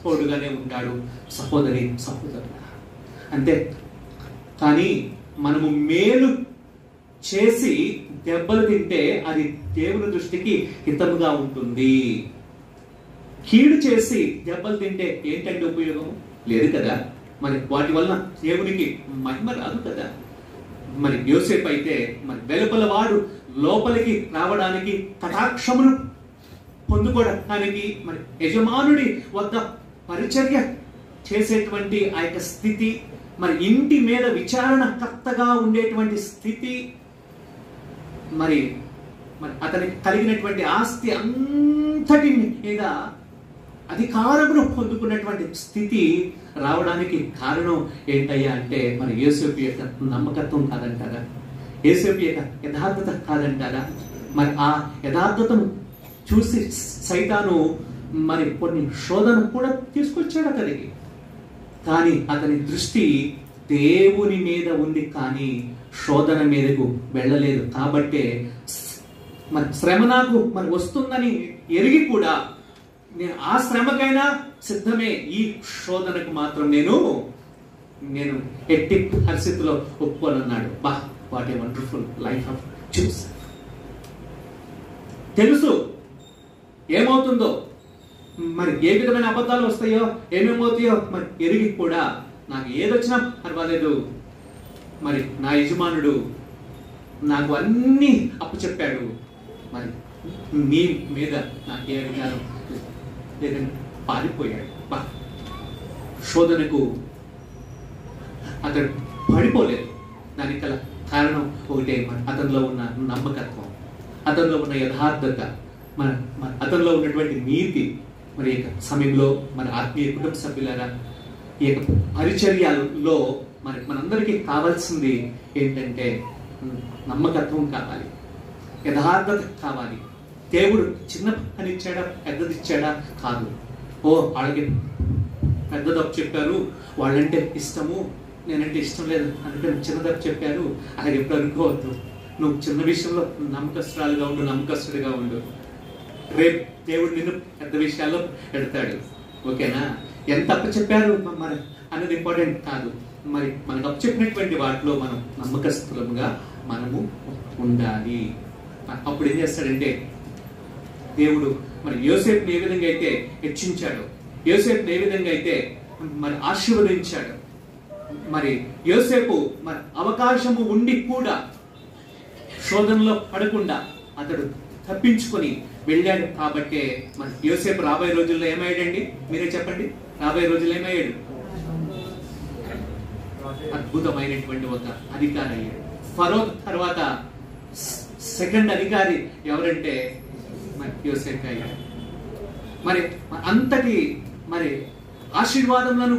తోడుగానే ఉంటాడు సహోదరి సహోదరుడు. అంతే. కానీ మనము మేలు చేసి దెబ్బలు తింటే అది దేవుని దృష్టికి హితముగా ఉంటుంది. కీడు చేసి దెబ్బలు తింటే ఏంటంటే ఉపయోగం లేదు కదా. మరి వాటి వలన దేవునికి మహిమ రాదు కదా. మరి యోసేపు అయితే మరి వెలుపల వాడు లోపలికి రావడానికి, కటాక్షమును పొందుకోవడానికి, మరి యజమానుడి వద్ద పరిచర్య చేసేటువంటి ఆ యొక్క స్థితి, మరి ఇంటి మీద విచారణకర్తగా ఉండేటువంటి స్థితి, మరి మరి అతనికి కలిగినటువంటి ఆస్తి అంతటి మీద అధికారమును పొందుకున్నటువంటి స్థితి రావడానికి కారణం ఏంటయ్యా అంటే మరి యోసేపు యొక్క నమ్మకత్వం కాదంటారా? యోసేపు యొక్క యథార్థత కాదంటారా? మరి ఆ యథార్థతను చూసి సైతాను మరి కొన్ని శోధన కూడా తీసుకొచ్చాడు అతనికి. కానీ అతని దృష్టి దేవుని మీద ఉంది, కానీ శోధన మీదకు వెళ్ళలేదు. కాబట్టే మరి శ్రమ నాకు మరి వస్తుందని ఎరిగి కూడా నేను ఆ శ్రమకైనా సిద్ధమే, ఈ శోధనకు మాత్రం నేను ఎట్టి పరిస్థితిలో ఒప్పుకోనన్నాడు. బా, what a wonderful life of Joseph. తెలుసు ఏమవుతుందో, మరి ఏ విధమైన అబద్ధాలు వస్తాయో, ఏమేమవుతాయో మరి ఎరిగి కూడా నాకు ఏదొచ్చినా పర్వాలేదు, మరి నా యజమానుడు నాకు అన్ని అప్పు చెప్పాడు, మరి నీ మీద నాకు ఏ అధికారం లేదని పారిపోయాడు. బా, శోధనకు అతడు పడిపోలేదు. దానికి గల కారణం ఒకటే, మరి అతనిలో ఉన్న నమ్మకత్వం, అతనిలో ఉన్న యథార్థత, మన అతనిలో ఉన్నటువంటి నీతి. మరి ఈ సమయంలో మన ఆత్మీయ కుటుంబ సభ్యులారా, ఈ యొక్క పరిచర్యలో మరి మనందరికీ కావాల్సింది ఏంటంటే నమ్మకత్వం కావాలి, యథార్థత కావాలి. దేవుడు చిన్న పని ఇచ్చాడా పెద్దది ఇచ్చాడా కాదు. ఓ వాళ్ళకి పెద్ద తప్పు చెప్పారు, వాళ్ళంటే ఇష్టము, నేనంటే ఇష్టం లేదు అందుకని చిన్న తప్పు చెప్పారు, అక్కడ ఎప్పుడు అనుకోవద్దు. నువ్వు చిన్న విషయంలో నమ్మకస్తురాలుగా ఉండు, నమ్మకస్తుడిగా ఉండు. రేపు దేవుడు నిన్ను పెద్ద విషయాల్లో పెడతాడు. ఓకేనా? ఎంత అప్పచెప్పారు మరి అన్నది ఇంపార్టెంట్ కాదు. మరి మనకు అప్పచెప్పినటువంటి వాటిలో మనం నమ్మకస్తులుగా మనము ఉండాలి. అప్పుడు ఏం చేస్తాడంటే దేవుడు మరి యోసేపుని ఏ విధంగా అయితే హెచ్చించాడు, యోసేపుని ఏ విధంగా అయితే మరి ఆశీర్వదించాడు, మరి యోసేపు మరి అవకాశము ఉండి కూడా శోధనలో పడకుండా అతడు తప్పించుకొని వెళ్ళాడు. కాబట్టే మరి యోసేపు రాబోయే రోజుల్లో ఏమయ్యాడండి? మీరే చెప్పండి. రాబోయే రోజుల్లో ఏమయ్యాడు? అద్భుతమైనటువంటి ఒక అధికారి అయ్యాడు. ఫరో తర్వాత సెకండ్ అధికారి ఎవరంటే మరి యోసేపు అయ్యాడు. మరి అంతటి మరి ఆశీర్వాదములను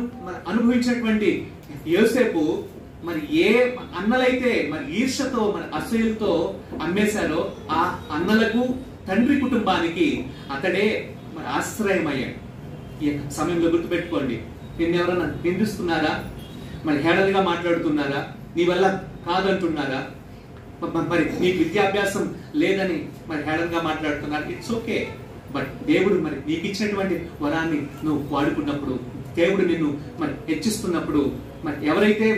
అనుభవించినటువంటి యోసేపు మరి ఏ అన్నలైతే మరి ఈర్షతో మరి అసూయలతో అమ్మేశారో ఆ అన్నలకు తండ్రి కుటుంబానికి అతడే మరి ఆశ్రయమయ్యాడు. ఈ సమయంలో గుర్తుపెట్టుకోండి, నిన్నెవరన్నా నిందిస్తున్నారా, మరి హేళనగా మాట్లాడుతున్నారా, నీ వల్ల కాదంటున్నారా, మరి నీకు విద్యాభ్యాసం లేదని మరి హేళనగా మాట్లాడుతున్నారు, ఇట్స్ ఓకే. బట్ దేవుడు మరి నీకు ఇచ్చినటువంటి వరాన్ని నువ్వు వాడుకున్నప్పుడు, దేవుడు నిన్ను మరి హెచ్చిస్తున్నప్పుడు, మరి ఎవరైతే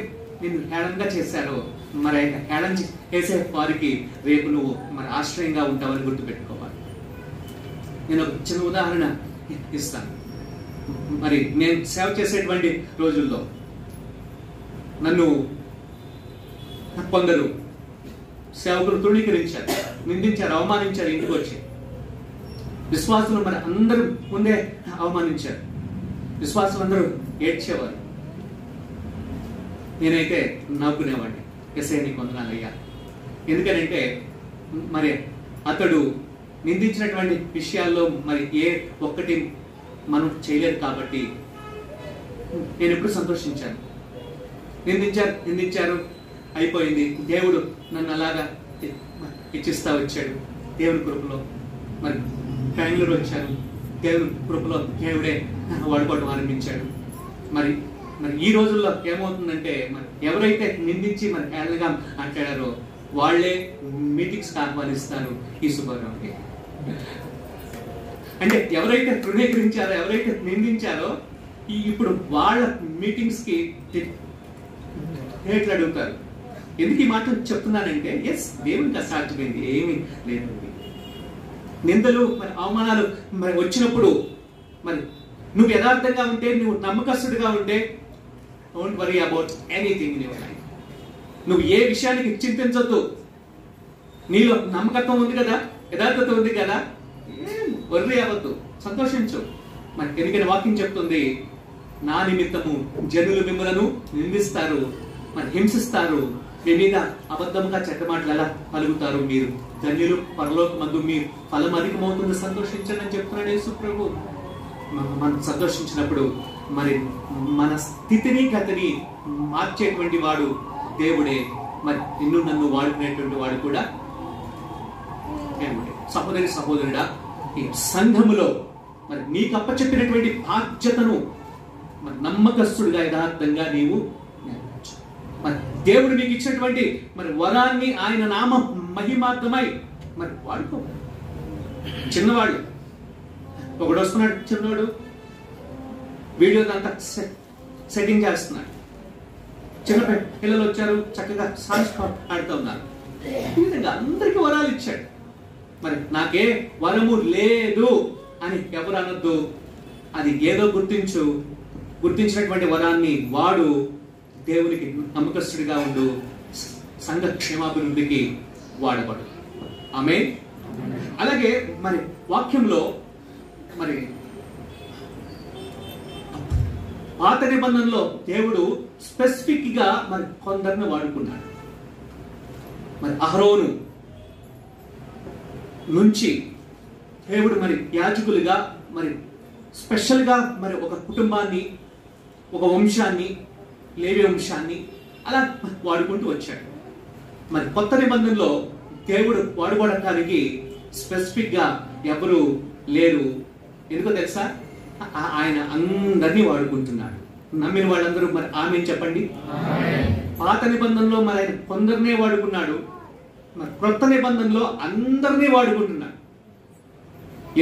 నిన్ను హేళనగా చేశారో మరి ఆయన హేళన చేసే వారికి రేపు నువ్వు మరి ఆశ్రయంగా ఉంటావని గుర్తుపెట్టుకోవాలి. నేను ఒక చిన్న ఉదాహరణ ఇస్తాను. మరి నేను సేవ చేసేటువంటి రోజుల్లో నన్ను కొందరు సేవకులు తృణీకరించారు, నిందించారు, అవమానించారు. ఇంటికి వచ్చి విశ్వాసులు మరి అందరూ ముందే అవమానించారు. విశ్వాసులు అందరూ ఏడ్చేవారు. నేనైతే నవ్వుకునేవాడిని, ఎస్ఐ నీకు వందనాలయ్యా. ఎందుకనంటే మరి అతడు నిందించినటువంటి విషయాల్లో మరి ఏ ఒక్కటి మనం చేయలేదు కాబట్టి నేను ఎప్పుడు సంతోషించాను. నిందించారు అయిపోయింది. దేవుడు నన్ను అలాగా ఇచ్చిస్తా వచ్చాడు. దేవుని కృపలో మరి బెంగళూరు వచ్చాను. దేవుని కృపలో దేవుడే వాడుకోవడం ఆరంభించాడు. మరి మరి ఈ రోజుల్లో ఏమవుతుందంటే మరి ఎవరైతే నిందించి మరి హేళనగా మాట్లాడారో వాళ్లే మీటింగ్స్ ఆహ్వానిస్తారు ఈ శుభ్రరావుకి. అంటే ఎవరైతే తృణీకరించారో, ఎవరైతే నిందించారో ఇప్పుడు వాళ్ళ మీటింగ్స్ కి డేట్లు అడుగుతారు. ఎందుకు ఈ మాట చెప్తున్నానంటే ఎస్, దేవునికి అసాధ్యమైంది ఏమీ లేదు. నిందలు మరి అవమానాలు మరి వచ్చినప్పుడు మరి నువ్వు యథార్థంగా ఉంటే, నువ్వు నమ్మకస్తుడిగా ఉంటే, don't worry about anything in your life. నువ్వు ఏ విషయానికి చింతించొద్దు. నీలో నమ్మకత్వం ఉంది కదా, యథార్థత ఉంది కదా, వర్రీ అవ్వద్దు, సంతోషించు. మరి ఎందుకని వాక్యం చెప్తుంది, నా నిమిత్తము జనులు మిమ్మలను నిందిస్తారు, మరి హింసిస్తారు, మీ మీద అబద్ధంగా చెడ్డ మాటలు ఎలా పలుకుతారు, మీరు ధన్యులు, పరలోకమందు మీ ఫలం అధికమవుతుంది, సంతోషించండి అని చెప్తున్నాడు యేసు ప్రభు. మనం సంతోషించినప్పుడు మరి మన స్థితిని గతిని మార్చేటువంటి వాడు దేవుడే. మరి నిన్ను నన్ను వాడుకునేటువంటి వాడు కూడా దేవుడే. సహోదరి సహోదరుడా, ఈ సంఘములో మరి నీకు అప్పచెప్పినటువంటి బాధ్యతను మరి నమ్మకస్తుడిగా యథార్థంగా నీవు మరి దేవుడు నీకు ఇచ్చినటువంటి మరి వరాన్ని ఆయన నామ మహిమార్థమై మరి వాడుకో. చిన్నవాళ్ళు ఒకడు వస్తున్నాడు, చిన్నవాడు వీడియో అంతా సెట్టింగ్ చేస్తున్నాడు. చిన్న పిల్లలు వచ్చారు, చక్కగా సాంగ్స్ ఆడుతూ ఉన్నారు. ఈ విధంగా అందరికీ వరాలు ఇచ్చాడు. మరి నాకే వరము లేదు అని ఎవరు అనొద్దు. అది ఏదో గుర్తించినటువంటి వరాన్ని వాడు దేవునికి నమ్మకస్తుడిగా ఉండు, సంఘ క్షేమాభివృద్ధికి వాడబడు. ఆమేన్. అలాగే మరి వాక్యంలో మరి పాత నిబంధనలో దేవుడు స్పెసిఫిక్ గా మరి కొందరిని వాడుకున్నాడు. మరి అహరోను నుంచి దేవుడు మరి యాజకులుగా మరి స్పెషల్ గా మరి ఒక కుటుంబాన్ని, ఒక వంశాన్ని, లేవి వంశాన్ని అలా వాడుకుంటూ వచ్చాడు. మరి కొత్త నిబంధనలో దేవుడు వాడుకోవడానికి స్పెసిఫిక్ గా ఎవరు లేరు. ఎందుకో తెలుసా? ఆయన అందరినీ వాడుకుంటున్నాడు. నమ్మిన వాళ్ళందరూ మరి ఆమేన్ చెప్పండి. పాత నిబంధనలో మరి ఆయన కొందరినే వాడుకున్నాడు, మరి కొత్త నిబంధనలో అందరినీ వాడుకుంటున్నాడు.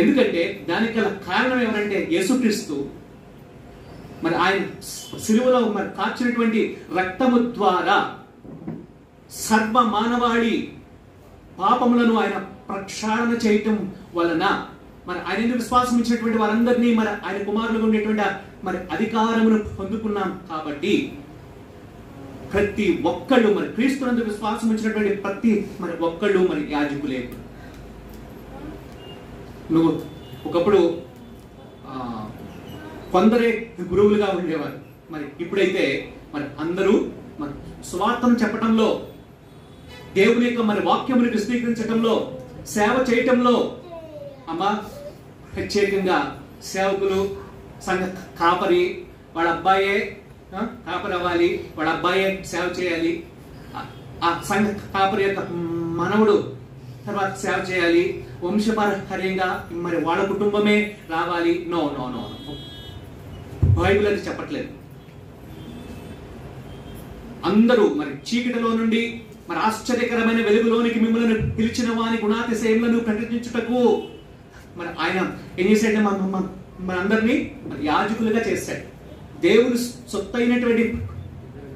ఎందుకంటే దానికి గల కారణం ఏమంటే యేసుక్రీస్తు మరి ఆయన సిలువలో మరి కార్చినటువంటి రక్తము ద్వారా సర్వ మానవాళి పాపములను ఆయన ప్రక్షాళన చేయటం వలన మరి ఆయన ఎందుకు విశ్వాసం ఇచ్చినటువంటి వారందరినీ మరి ఆయన కుమారులుగా ఉండేటువంటి మరి అధికారమును పొందుకున్నాం కాబట్టి ప్రతి ఒక్కళ్ళు మరి క్రీస్తునందు విశ్వాసం ఇచ్చినటువంటి ప్రతి మరి ఒక్కళ్ళు మరి యాజకులే. నువ్వు ఒకప్పుడు కొందరే గురువులుగా ఉండేవారు, మరి ఇప్పుడైతే మరి అందరూ మరి సువార్తను చెప్పటంలో, దేవుని యొక్క మరి వాక్యమును విశదీకరించటంలో, సేవ చేయటంలో ప్రత్యేకంగా సేవకులు సంఘ కాపరి వాళ్ళ అబ్బాయే కాపరి అవ్వాలి, వాళ్ళ అబ్బాయే సేవ చేయాలి, ఆ సంఘ కాపరి యొక్క మనవుడు తర్వాత సేవ చేయాలి, వంశపారంపర్యంగా మరి వాళ్ళ కుటుంబమే రావాలి. నో నో నో బైబిల్ అది చెప్పట్లేదు. అందరూ మరి చీకటిలో నుండి మరి ఆశ్చర్యకరమైన వెలుగులోనికి మిమ్మల్ని పిలిచిన వాని గుణాతిశయములను ప్రకటించుటకు మరి ఆయన ఏం చేశాడు? మన అందరినీ మరి యాజకులుగా చేశాడు, దేవుని సొత్తు అయినటువంటి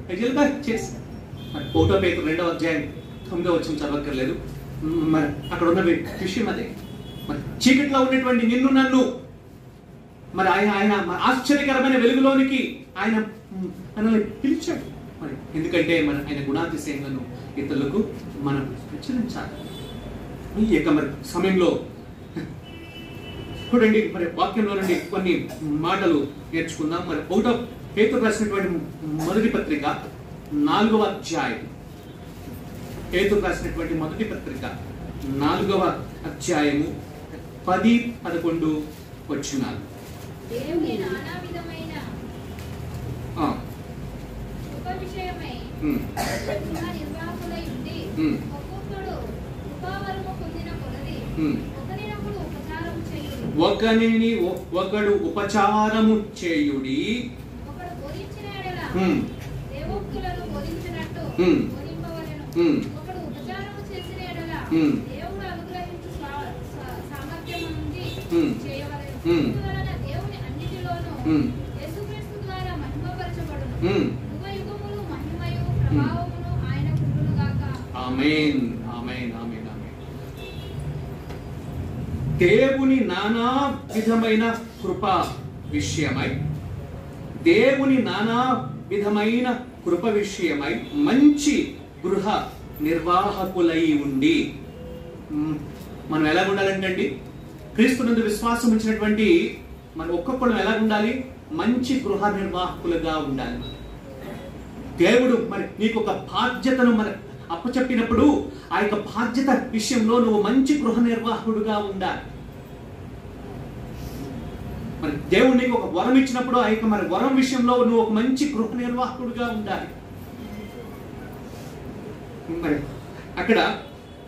ప్రజలుగా చేశాడు. మరి 1 పేతురు 2వ అధ్యాయం 9వ వచనం చదవక్కర్లేదు, మరి అక్కడ ఉన్న విషయం అదే. మరి చీకటిలో ఉన్నటువంటి నిన్ను నన్ను మరి ఆయన ఆశ్చర్యకరమైన వెలుగులోనికి ఆయన మనల్ని పిలిచాడు. మరి ఎందుకంటే మన ఆయన గుణాతిశయములను ఇతరులకు మనం ప్రచురించాలి. ఈ యొక్క మరి సమయంలో చూడండి, మరి వాక్యంలో నుండి కొన్ని మాటలు నేర్చుకుందాం. మరి 1 పేతురు రాసినటువంటి మొదటి పత్రిక 4వ అధ్యాయం, పేతురు రాసినటువంటి మొదటి పత్రిక 4వ అధ్యాయము 10-11 వచనాలు. దేవుని నానా విధమైన విషయమై నిర్వాహకులై ఉండి ఒక్కొక్కడు ఉపవరము పొందిన కొలది ఒకరినొకడు ఉపచారం చేయుడి, ఒకడు ఉపచారము చేయుడి, ఒకడు బోధించిన ఎడల దేవోక్తులను బోధించినట్టు బోధింపవలెను, ఒకడు ఉపచారము చేసిన ఎడల దేవుడు అనుగ్రహించు సామర్థ్యము నుండి చేయవలెను. అందువలన దేవుని అన్నిటిలోనూ యేసుక్రీస్తు ద్వారా మహిమపరచబడును. యుగయుగములు మహిమయు ప్రభావమును ఆయనకు ఉండును గాక. ఆమేన్ ఆమేన్ ఆమేన్ ఆమేన్. దేవుని నానా విధమైన కృప విషయమై, దేవుని నానా విధమైన కృప విషయమై మంచి గృహ నిర్వాహకులై ఉండి. మనం ఎలా ఉండాలంటే క్రీస్తునందు విశ్వాసం ఉంచినటువంటి మనం ఒక్కొక్కరు ఎలా ఉండాలి? మంచి గృహ నిర్వాహకులుగా ఉండాలి. దేవుడు మరి నీకు ఒక బాధ్యతను మరి అప్పచెప్పినప్పుడు ఆ యొక్క బాధ్యత విషయంలో నువ్వు మంచి గృహ నిర్వాహకుడుగా ఉండాలి. మరి దేవుడు నీకు ఒక వరం ఇచ్చినప్పుడు ఆ యొక్క మరి వరం విషయంలో నువ్వు ఒక మంచి గృహ నిర్వాహకుడుగా ఉండాలి. మరి అక్కడ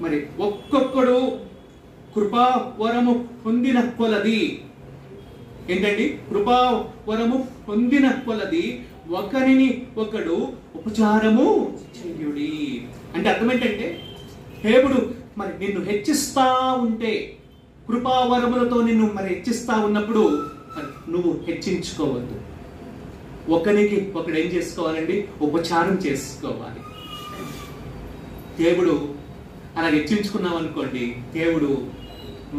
మరి ఒక్కొక్కడు కృపా వరము పొందిన కొలది ఏంటండి? కృపా వరము పొందిన కొలది ఒకరిని ఒకడు ఉపచారము చేయుడి. అంటే అర్థం ఏంటంటే దేవుడు మరి నిన్ను హెచ్చిస్తా ఉంటే, కృపావరములతో నిన్ను మరి హెచ్చిస్తా ఉన్నప్పుడు నువ్వు హెచ్చించుకోవద్దు. ఒకరికి ఒకడు ఏం చేసుకోవాలండి? ఉపచారం చేసుకోవాలి. దేవుడు అలా హెచ్చించుకున్నావు అనుకోండి, దేవుడు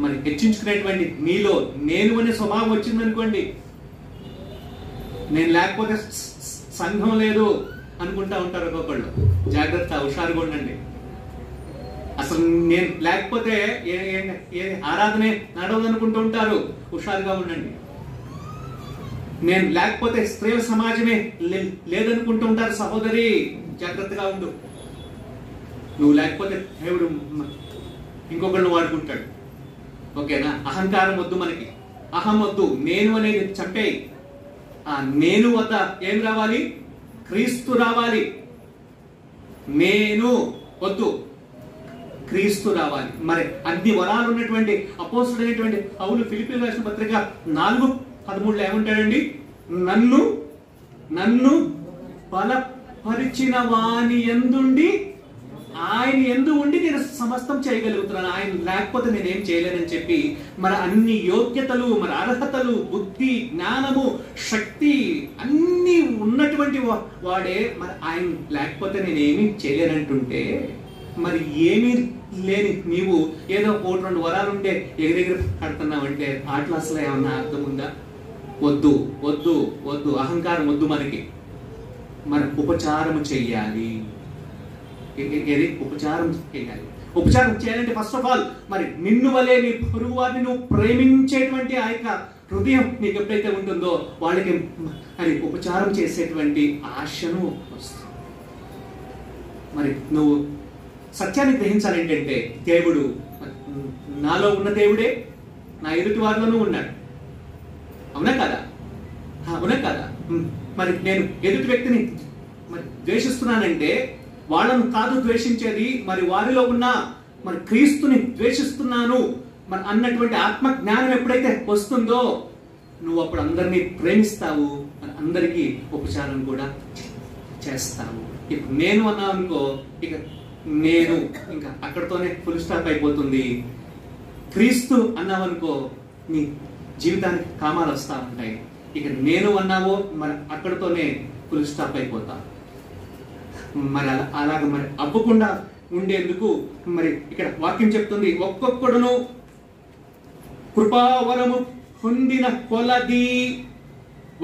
మరి హెచ్చించుకునేటువంటి నీలో నేను అనే స్వభావం వచ్చిందనుకోండి, నేను లేకపోతే సంఘం లేదు అనుకుంటా ఉంటారు ఒక్కొక్కళ్ళు. జాగ్రత్త, హుషారుగా ఉండండి. అసలు నేను లేకపోతే ఏ ఆరాధనే నడవదు అనుకుంటూ ఉంటారు. హుషారుగా ఉండండి. నేను లేకపోతే స్త్రీల సమాజమే లేదనుకుంటూ ఉంటారు. సహోదరి, జాగ్రత్తగా ఉండు. నువ్వు లేకపోతే దేవుడు ఇంకొకళ్ళు వాడుకుంటాడు. ఓకేనా? అహంకారం వద్దు మనకి, అహం వద్దు. నేను అనేది చంపేయి. ఆ నేను వద్ద ఏం రావాలి? క్రీస్తు రావాలి. నేను వద్దు, క్రీస్తు రావాలి. మరి అన్ని వరాలు ఉన్నటువంటి అపోస్తుడైనటువంటి పౌలు ఫిలిప్పీయులకు రాసిన పత్రిక 4:13 ఏమంటాడండి? నన్ను బలపరిచిన వాని యందుండి ఆయన యందు ఉండి నేను సమస్తం చేయగలుగుతున్నాను, ఆయన లేకపోతే నేనేం చేయలేనని చెప్పి మరి అన్ని యోగ్యతలు, మరి అర్హతలు, బుద్ధి, జ్ఞానము, శక్తి అన్ని ఉన్నటువంటి వాడే మరి ఆయన లేకపోతే నేనేమి చేయలేనంటుంటే, మరి ఏమీ లేని నీవు ఏదో 1-2 వరాలు ఉంటే ఎగిరెగిరి పడుతున్నావంటే ఆటలు అసలు ఏమన్నా అర్థం ఉందా? వద్దు వద్దు వద్దు, అహంకారం వద్దు. మనకి మన ఉపచారము చెయ్యాలి. ఏది ఉపచారం చేయాలి? ఉపచారం చేయాలంటే ఫస్ట్ ఆఫ్ ఆల్ మరి నిన్ను వలే నీ పొరుగు వారిని నువ్వు ప్రేమించేటువంటి ఆ యొక్క హృదయం నీకు ఎప్పుడైతే ఉంటుందో వాళ్ళకి మరి ఉపచారం చేసేటువంటి ఆశను వస్తుంది. మరి నువ్వు సత్యాన్ని గ్రహించాలి ఏంటంటే, దేవుడు నాలో ఉన్న దేవుడే నా ఎదుటి వారిలోనూ ఉన్నాడు. అవునా కదా? అవునా కదా? మరి నేను ఎదుటి వ్యక్తిని మరి ద్వేషిస్తున్నానంటే వాళ్ళను కాదు ద్వేషించేది, మరి వారిలో ఉన్న మరి క్రీస్తుని ద్వేషిస్తున్నాను మరి అన్నటువంటి ఆత్మ జ్ఞానం ఎప్పుడైతే వస్తుందో నువ్వు అప్పుడు అందరినీ ప్రేమిస్తావు, మరి అందరికీ ఉపచారం కూడా చేస్తావు. ఇప్పుడు నేను అన్నావు అనుకో, ఇక నేను ఇంకా అక్కడితోనే ఫుల్ స్టాప్ అయిపోతుంది. క్రీస్తు అన్నావనుకో నీ జీవితానికి కామాలు వస్తూ ఉంటాయి. ఇక నేను అన్నావో మరి అక్కడితోనే ఫుల్ స్టాప్ అయిపోతా. మరి అలాగ మరి అవ్వకుండా ఉండేందుకు మరి ఇక్కడ వాక్యం చెప్తుంది, ఒక్కొక్కడును కృపావరము పొందిన కొలది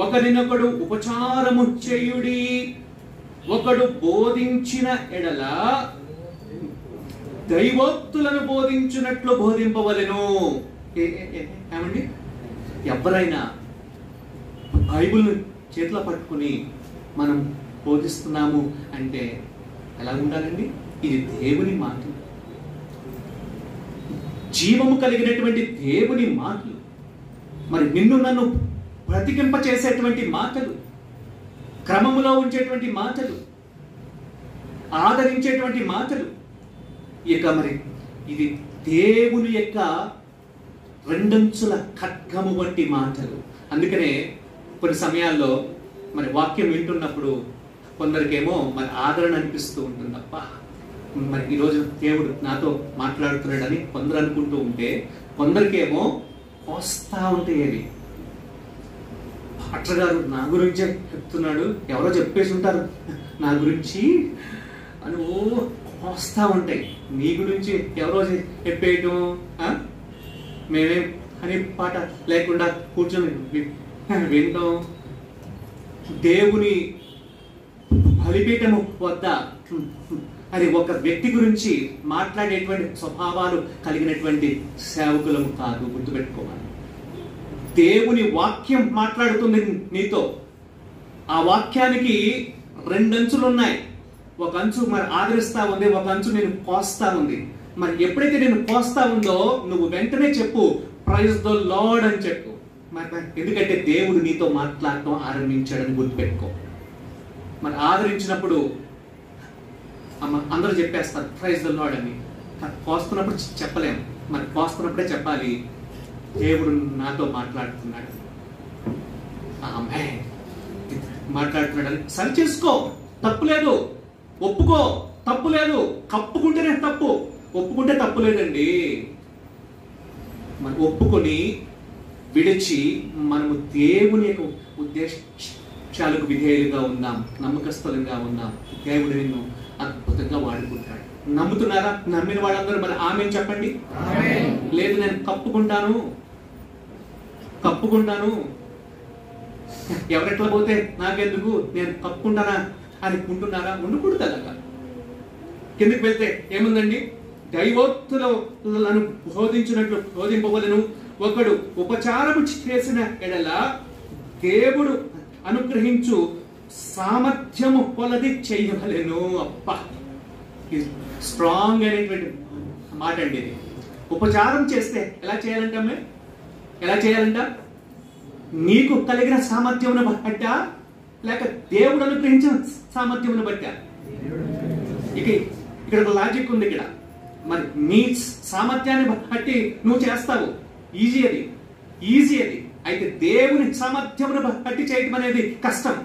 ఒకరినొకడు ఉపచారము చేయుడి, ఒకడు బోధించిన ఎడల దైవోక్తులను బోధించినట్లు బోధింపవలెను. ఏమండి, ఎవరైనా బైబిల్ చేతిలో పట్టుకుని మనం బోధిస్తున్నాము అంటే ఎలా ఉండాలండి? ఇది దేవుని మాటలు, జీవము కలిగినటువంటి దేవుని మాటలు, మరి నిన్ను నన్ను బ్రతికింప చేసేటువంటి మాటలు, క్రమములో ఉంచేటువంటి మాటలు, ఆదరించేటువంటి మాటలు. ఇక మరి ఇది దేవుని యొక్క రెండంచుల ఖడ్గము వంటి మాటలు. అందుకనే కొన్ని సమయాల్లో మరి వాక్యం వింటున్నప్పుడు కొందరికేమో మరి ఆదరణ అనిపిస్తూ ఉంటుంది తప్ప, మరి ఈరోజు దేవుడు నాతో మాట్లాడుతున్నాడని కొందరు అనుకుంటూ ఉంటే, కొందరికేమో వస్తా ఉంటాయి. అవి పాస్టర్ గారు నా గురించే చెప్తున్నాడు, ఎవరో చెప్పేసి ఉంటారు నా గురించి అని వస్తా ఉంటాయి. నీ గురించి ఎవరో చెప్పేయటం, మేమే అని పాట లేకుండా కూర్చొని వినటం, దేవుని బలిపీఠము వద్ద అది ఒక వ్యక్తి గురించి మాట్లాడేటువంటి స్వభావాలు కలిగినటువంటి సేవకులము కాదు. గుర్తుపెట్టుకోవాలి, దేవుని వాక్యం మాట్లాడుతుంది నీతో. ఆ వాక్యానికి రెండంచులు ఉన్నాయి. ఒక అంచు మరి ఆదరిస్తా ఉంది, ఒక అంచు నేను కోస్తా ఉంది. మరి ఎప్పుడైతే నేను కోస్తా ఉందో నువ్వు వెంటనే చెప్పు, ప్రైజ్ ద లార్డ్ అని చెప్పు. మరి ఎందుకంటే దేవుడు నీతో మాట్లాడటం ఆరంభించాడని గుర్తుపెట్టుకో. మరి ఆదరించినప్పుడు అందరూ చెప్పేస్తారు ప్రైజ్ ద లార్డ్ అని. కోస్తున్నప్పుడు చెప్పలేము, మరి కోస్తున్నప్పుడే చెప్పాలి దేవుడు నాతో మాట్లాడుతున్నాడు, మాట్లాడుతున్నాడు. సరి చేసుకో, తప్పు లేదు. ఒప్పుకో, తప్పు లేదు. కప్పుకుంటేనే తప్పు, ఒప్పుకుంటే తప్పు లేదండి. మనం ఒప్పుకొని విడిచి మనము దేవుని యొక్క ఉద్దేశాలకు విధేయులుగా ఉందాం, నమ్మకస్తులంగా ఉందాం. దేవుడు నిన్ను అద్భుతంగా వాడుకుంటాడు. నమ్ముతున్నారా? నమ్మిన వాళ్ళందరూ మరి ఆమె చెప్పండి. లేదు నేను కప్పుకుంటాను ఎవరెట్లా పోతే నాకెందుకు, నేను కప్పుకుంటానా అని ఉంటున్నారా? ఉండకూడదు. అలాగా కిందకి వెళ్తే ఏముందండి? దైవోక్తులను బోధించినట్లు బోధింపవలెను, ఒకడు ఉపచారము చేసిన ఎడల దేవుడు అనుగ్రహించు సామర్థ్యము కొలది చేయవలెను. అబ్బా, స్ట్రాంగ్ అయినటువంటి మాట అండి ఇది. ఉపచారం చేస్తే ఎలా చేయాలంటే, ఎలా చేయాలంట? నీకు కలిగిన సామర్థ్యమును బట్టా లేక దేవుడు అనుగ్రహించిన సామర్థ్యమును బట్టా? ఇక్కడ ఒక లాజిక్ ఉంది. ఇక్కడ మరి నీ సామర్థ్యాన్ని బట్టి నువ్వు చేస్తావు, ఈజీ అది. అయితే దేవుని సామర్థ్యమును బట్టి చేయటం అనేది కష్టం.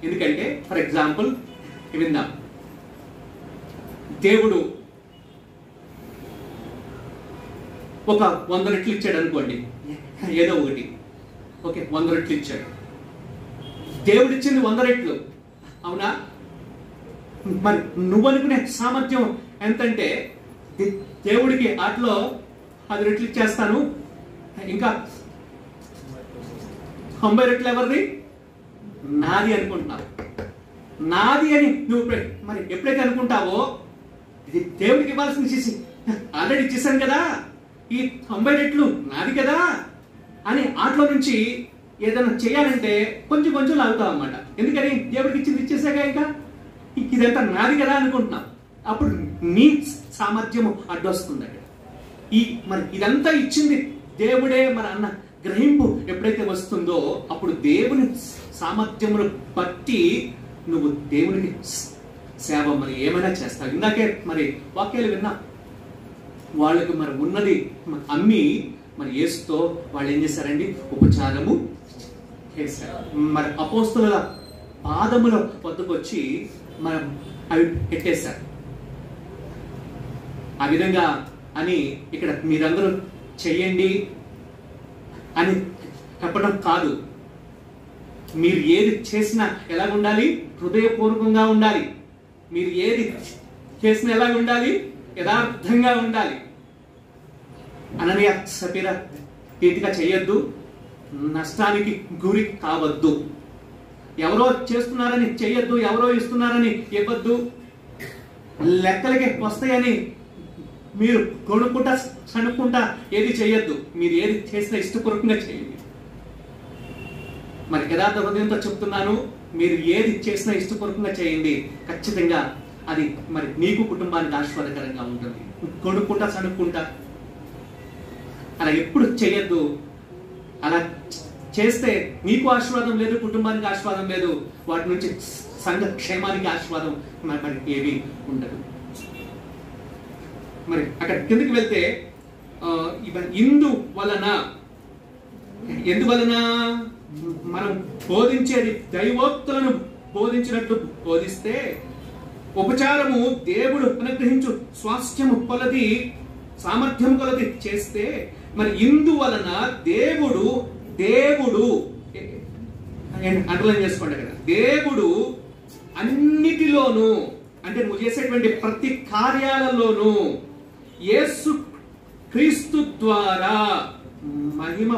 ఎందుకంటే ఫర్ ఎగ్జాంపుల్ విందాం, దేవుడు ఒక 100 రెట్లు ఇచ్చాడు అనుకోండి, ఏదో ఒకటి, ఓకే 100 రెట్లు ఇచ్చాడు. దేవుడు ఇచ్చింది 100 రెట్లు, అవునా? మరి నువ్వు అనుకునే సామర్థ్యం ఎంతంటే దేవుడికి వాటిలో 10 రెట్లు ఇచ్చేస్తాను, ఇంకా 90 రెట్లు ఎవరిది? నాది అనుకుంటున్నావు. నాది అని నువ్వు మరి ఎప్పుడైతే అనుకుంటావో, ఇది దేవుడికి ఇవ్వాల్సింది ఇచ్చేసి ఆల్రెడీ ఇచ్చేసాను కదా, ఈ 90 రెట్లు నాది కదా అని ఆటలో నుంచి ఏదైనా చేయాలంటే కొంచెం కొంచెం లాగుతావు అన్నమాట. ఎందుకని? దేవుడికి ఇచ్చింది ఇచ్చేసాక ఇంకా ఇదంతా నాది కదా అనుకుంటున్నావు. అప్పుడు నీ సామర్థ్యము అడ్డొస్తుంది అక్కడ. మరి ఇదంతా ఇచ్చింది దేవుడే మరి అన్న గ్రహింపు ఎప్పుడైతే వస్తుందో, అప్పుడు దేవుని సామర్థ్యమును బట్టి నువ్వు దేవునికి సేవ మరి ఏమైనా చేస్తావు. ఇందాకే మరి వాక్యాలు విన్నా, వాళ్ళకి మరి ఉన్నది అమ్మి మరి యేసుతో వాళ్ళు ఏం చేశారండి? ఉపచారము చేశారు. మరి అపోస్తలుల పాదముల వద్దకు వచ్చి మరి అవి పెట్టేశారు. ఆ విధంగా అని ఇక్కడ మీరందరూ చెయ్యండి అని చెప్పడం కాదు. మీరు ఏది చేసినా ఎలా ఉండాలి? హృదయపూర్వకంగా ఉండాలి. మీరు ఏది చేసినా ఎలా ఉండాలి? యథార్థంగా ఉండాలి. అననీయ సపీర రీతిగా చేయొద్దు, నష్టానికి గురి కావద్దు. ఎవరో చేస్తున్నారని చెయ్యొద్దు, ఎవరో ఇస్తున్నారని ఇవ్వద్దు, లెక్కలకి వస్తాయని మీరు కొనుక్కుంటా చనుక్కుంటా ఏది చెయ్యొద్దు. మీరు ఏది చేసినా ఇష్టపూర్వకంగా చేయండి. మరి యథార్థ హృదయంతో చెప్తున్నాను, మీరు ఏది చేసినా ఇష్టపూర్వకంగా చేయండి. ఖచ్చితంగా అది మరి నీకు కుటుంబానికి ఆశీర్వాదకరంగా ఉంటుంది. కొనుక్కుంటా చనుక్కుంటా అలా ఎప్పుడు చేయొద్దు. అలా చేస్తే నీకు ఆశీర్వాదం లేదు, కుటుంబానికి ఆశీర్వాదం లేదు, వాటి నుంచి సంఘ క్షేమానికి ఆశీర్వాదం మరి ఏవి ఉండదు. మరి అక్కడ కిందకి వెళ్తే ఎందువలన మనం బోధించేది దైవోక్తులను బోధించినట్లు బోధిస్తే, ఉపచారము దేవుడు అనుగ్రహించు స్వాస్థ్యము కొలది సామర్థ్యం కొలది చేస్తే, మరి ఇందువలన దేవుడు అండర్లైన్ చేసుకోండి కదా, దేవుడు అన్నిటిలోనూ అంటే నువ్వు చేసేటువంటి ప్రతి కార్యాలలోనూ యేసు క్రీస్తు ద్వారా మహిమ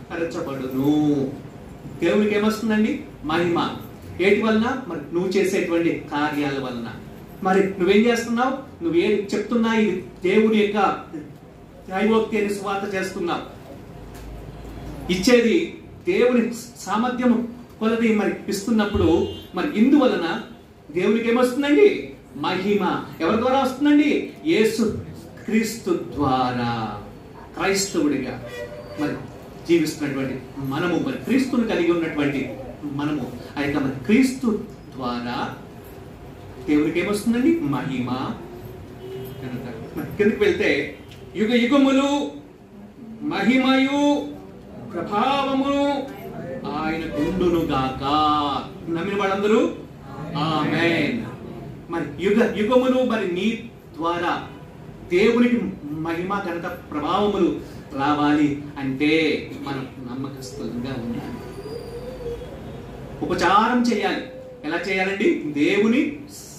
పరచబడును. దేవునికి ఏమొస్తుందండి? మహిమ. ఏటి వలన? మరి నువ్వు చేసేటువంటి కార్యాల వలన. మరి నువ్వేం చేస్తున్నావు? నువ్వేం చెప్తున్నా ఇది దేవుడి యొక్క దైవోక్తి అని సువార్త చేస్తున్నావు. ఇచ్చేది దేవుని సామర్థ్యం కొలది మరి ఇస్తున్నప్పుడు, మరి ఇందువలన దేవునికి ఏమొస్తుందండి? మహిమ. ఎవరి ద్వారా వస్తుందండి? యేసు క్రీస్తు ద్వారా. క్రైస్తవుడిగా మరి జీవిస్తున్నటువంటి మనము, మరి క్రీస్తుని కలిగి ఉన్నటువంటి మనము, అయితే మరి క్రీస్తు ద్వారా దేవుడికి ఏమొస్తుందండి? మహిమ. కిందకి వెళ్తే యుగ యుగములు మహిమయు ప్రభావమును ఆయన గుండును గాక. నమ్మిన వాళ్ళందరూ ఆమేన్. మరి యుగ యుగములు మరి నీ ద్వారా దేవునికి మహిమ ఘనత ప్రభావములు రావాలి అంటే మనం నమ్మకస్తులుగా ఉండాలి. ఉపచారం చేయాలి. ఎలా చేయాలండి? దేవుని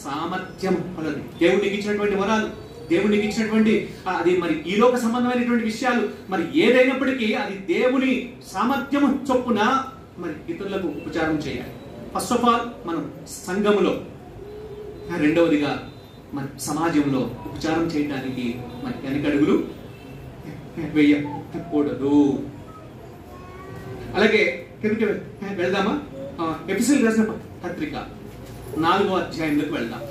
సామర్థ్యం కొలది, దేవునికి ఇచ్చినటువంటి వరాలు, దేవునికి ఇచ్చినటువంటి అది మరి ఈ లోక సంబంధమైనటువంటి విషయాలు మరి ఏదైనప్పటికీ అది దేవుని సామర్థ్యము చొప్పున మరి ఇతరులకు ఉపచారం చేయాలి. ఫస్ట్ ఆఫ్ ఆల్ మనం సంఘములో, రెండవదిగా మన సమాజంలో ఉపచారం చేయడానికి మరి వెనకడుగులు వేయకూడదు. అలాగే కిందకి వెళ్దామా? ఎఫెసీయులకు రాసిన పత్రిక 4వ అధ్యాయంలోకి వెళ్దాం.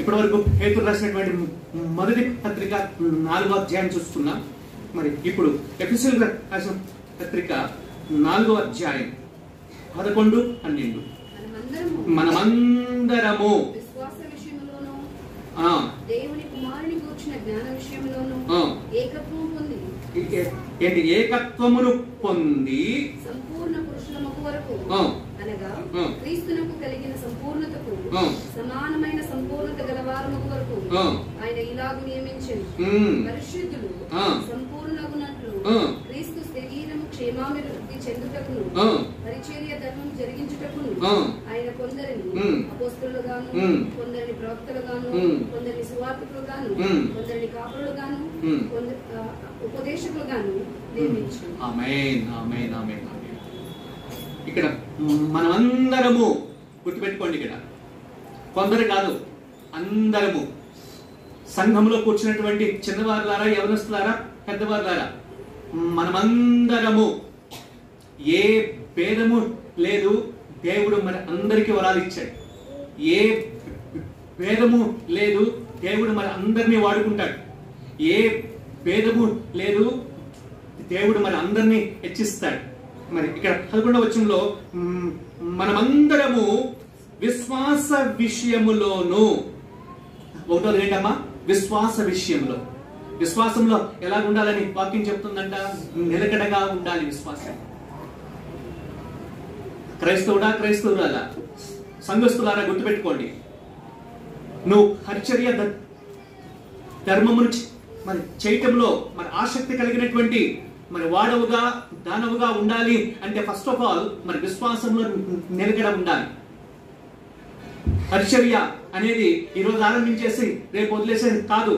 ఇప్పటి వరకు పేతురు రాసినటువంటి మొదటి పత్రిక 4వ అధ్యాయం చూసుకున్నాం. మరి ఇప్పుడు ఎఫెసీయులకు రాసిన పత్రిక 4వ అధ్యాయం 11, 12 మనమందరము విశ్వాస విషయములోను దేవుని కుమారుని గూర్చిన జ్ఞాన విషయములోను ఏకత్వం పొంది ఏంటి ఏకత్వమును పొంది సంపూర్ణ పురుషులమగు వరకు అనగా క్రీస్తునకు కలిగిన సంపూర్ణతకు సమానమైన సంపూర్ణత గలవారమగు వరకు ఆయన ఇలాగు నియమించింది. పరిశుద్ధులు సంపూర్ణగునట్లు క్రీస్తు శరీరము క్షేమాభివృద్ధి చెందుటకును పరిచర్య ధర్మం జరిగించుటకును ఆయన కొందరిని అపోస్తలుగాను, కొందరిని ప్రవక్తలుగాను, కొందరిని సువార్తికులుగాను, కొందరిని కాపురులుగాను, ఉపదేశకులుగాను నియమించారు. ఆమేన్, ఆమేన్, ఆమేన్. ఇక్కడ మనమందరము గుర్తుపెట్టుకోండి, ఇక్కడ కొందరు కాదు, అందరము సంఘంలో కూర్చున్నటువంటి చిన్నవారులారా, యవనస్తులారా, పెద్దవారులారా, మనమందరము ఏ భేదము లేదు. దేవుడు మరి అందరికీ వరాలు ఇచ్చాడు. ఏ భేదము లేదు. దేవుడు మరి అందరినీ వాడుకుంటాడు. ఏ భేదము లేదు. దేవుడు మరి అందరినీ హెచ్చిస్తాడు. మరి ఇక్కడ 11వ వచనంలో మనమందరము విశ్వాస విషయములోను, ఒకటోది ఏంటమ్మా? విశ్వాస విషయంలో. విశ్వాసంలో ఎలా ఉండాలని వాక్యం చెప్తుందంట? నిలకడగా ఉండాలి విశ్వాసం. క్రైస్తవుడా, క్రైస్తవురాలా, సంఘస్థులారా, గుర్తుపెట్టుకోండి, నువ్వు పరిచర్య ధర్మమును మరి చేయటంలో మరి ఆసక్తి కలిగినటువంటి మరి వాడవుగా, దానవుగా ఉండాలి అంటే ఫస్ట్ ఆఫ్ ఆల్ మరి విశ్వాసంలో నిలకడ ఉండాలి. పరిచర్య అనేది ఈరోజు ఆరంభించేసి రేపు వదిలేసేది కాదు.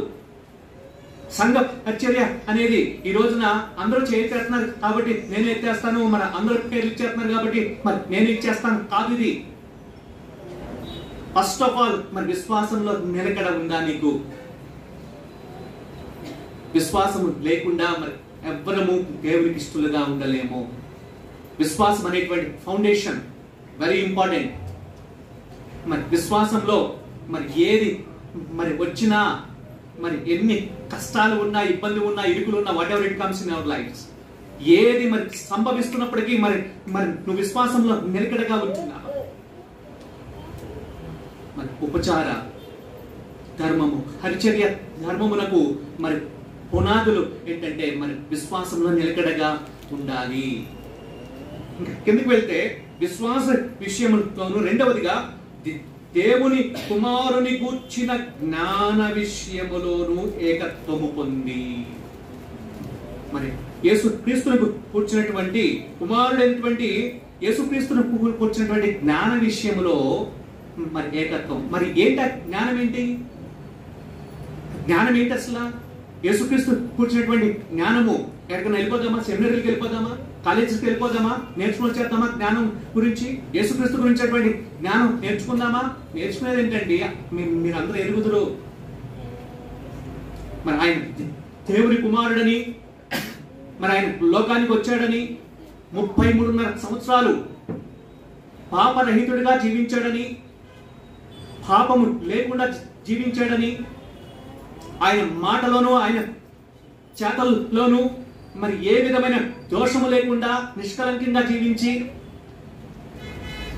సంఘ పరిచర్య అనేది ఈ రోజున అందరూ చేస్తున్నారు కాబట్టి నేను ఎత్తేస్తాను, మరి అందరూ పేర్లు ఇచ్చేస్తున్నారు కాబట్టి మరి నేను ఇచ్చేస్తాను కాదు. ఇది ఫస్ట్ ఆఫ్ ఆల్ మరి విశ్వాసంలో నిలకడ ఉందా నీకు? విశ్వాసం లేకుండా మరి ఎవ్వరము దేవునికి ఇష్టలుగా ఉండలేము. విశ్వాసం అనేటువంటి ఫౌండేషన్ వెరీ ఇంపార్టెంట్. మరి విశ్వాసంలో మరి ఏది మరి వచ్చినా, మరి ఎన్ని కష్టాలు ఉన్నా, ఇబ్బంది ఉన్నా, ఇరుకులు ఉన్నా, whatever it comes in our lives, ఏది మరి సంభవిస్తున్నప్పటికీ మరి నువ్వు విశ్వాసంలో నిలకడగా ఉంటున్నావు. మరి ఉపచార ధర్మము, పరిచర్య ధర్మమునకు మరి పునాదులు ఏంటంటే మరి విశ్వాసంలో నిలకడగా ఉండాలి. ఇంకా కిందకి వెళ్తే విశ్వాస విషయములతోను రెండవదిగా దేవుని కుమారుని గూర్చిన జ్ఞాన విషయములోను ఏకత్వము పొంది, మరి యేసుక్రీస్తుని కూర్చున్నటువంటి కుమారుడైనటువంటి యేసుక్రీస్తుని కూర్చున్నటువంటి జ్ఞాన విషయములో మరి ఏకత్వం. మరి ఏంటి జ్ఞానం? ఏంటి జ్ఞానం? ఏంటి అసలు? యేసుక్రీస్తు కూర్చున్నటువంటి జ్ఞానము ఎక్కడికైనా వెళ్ళిపోదామా? సెమినరీకి వెళ్ళిపోదామా? కాలేజీకి వెళ్ళిపోదామా? నేర్చుకుని చేద్దామా జ్ఞానం గురించి? యేసుక్రీస్తు గురించినటువంటి జ్ఞానం నేర్చుకుందామా? నేర్చుకునేది ఏంటండి? మీరందరూ ఎరుగుదురు. మరి ఆయన దేవుని కుమారుడని, మరి ఆయన లోకానికి వచ్చాడని, 33.5 సంవత్సరాలు పాపరహితుడిగా జీవించాడని, పాపము లేకుండా జీవించాడని, ఆయన మాటలోనూ ఆయన చేతల్లోనూ మరి ఏ విధమైన దోషము లేకుండా నిష్కలంకంగా జీవించి,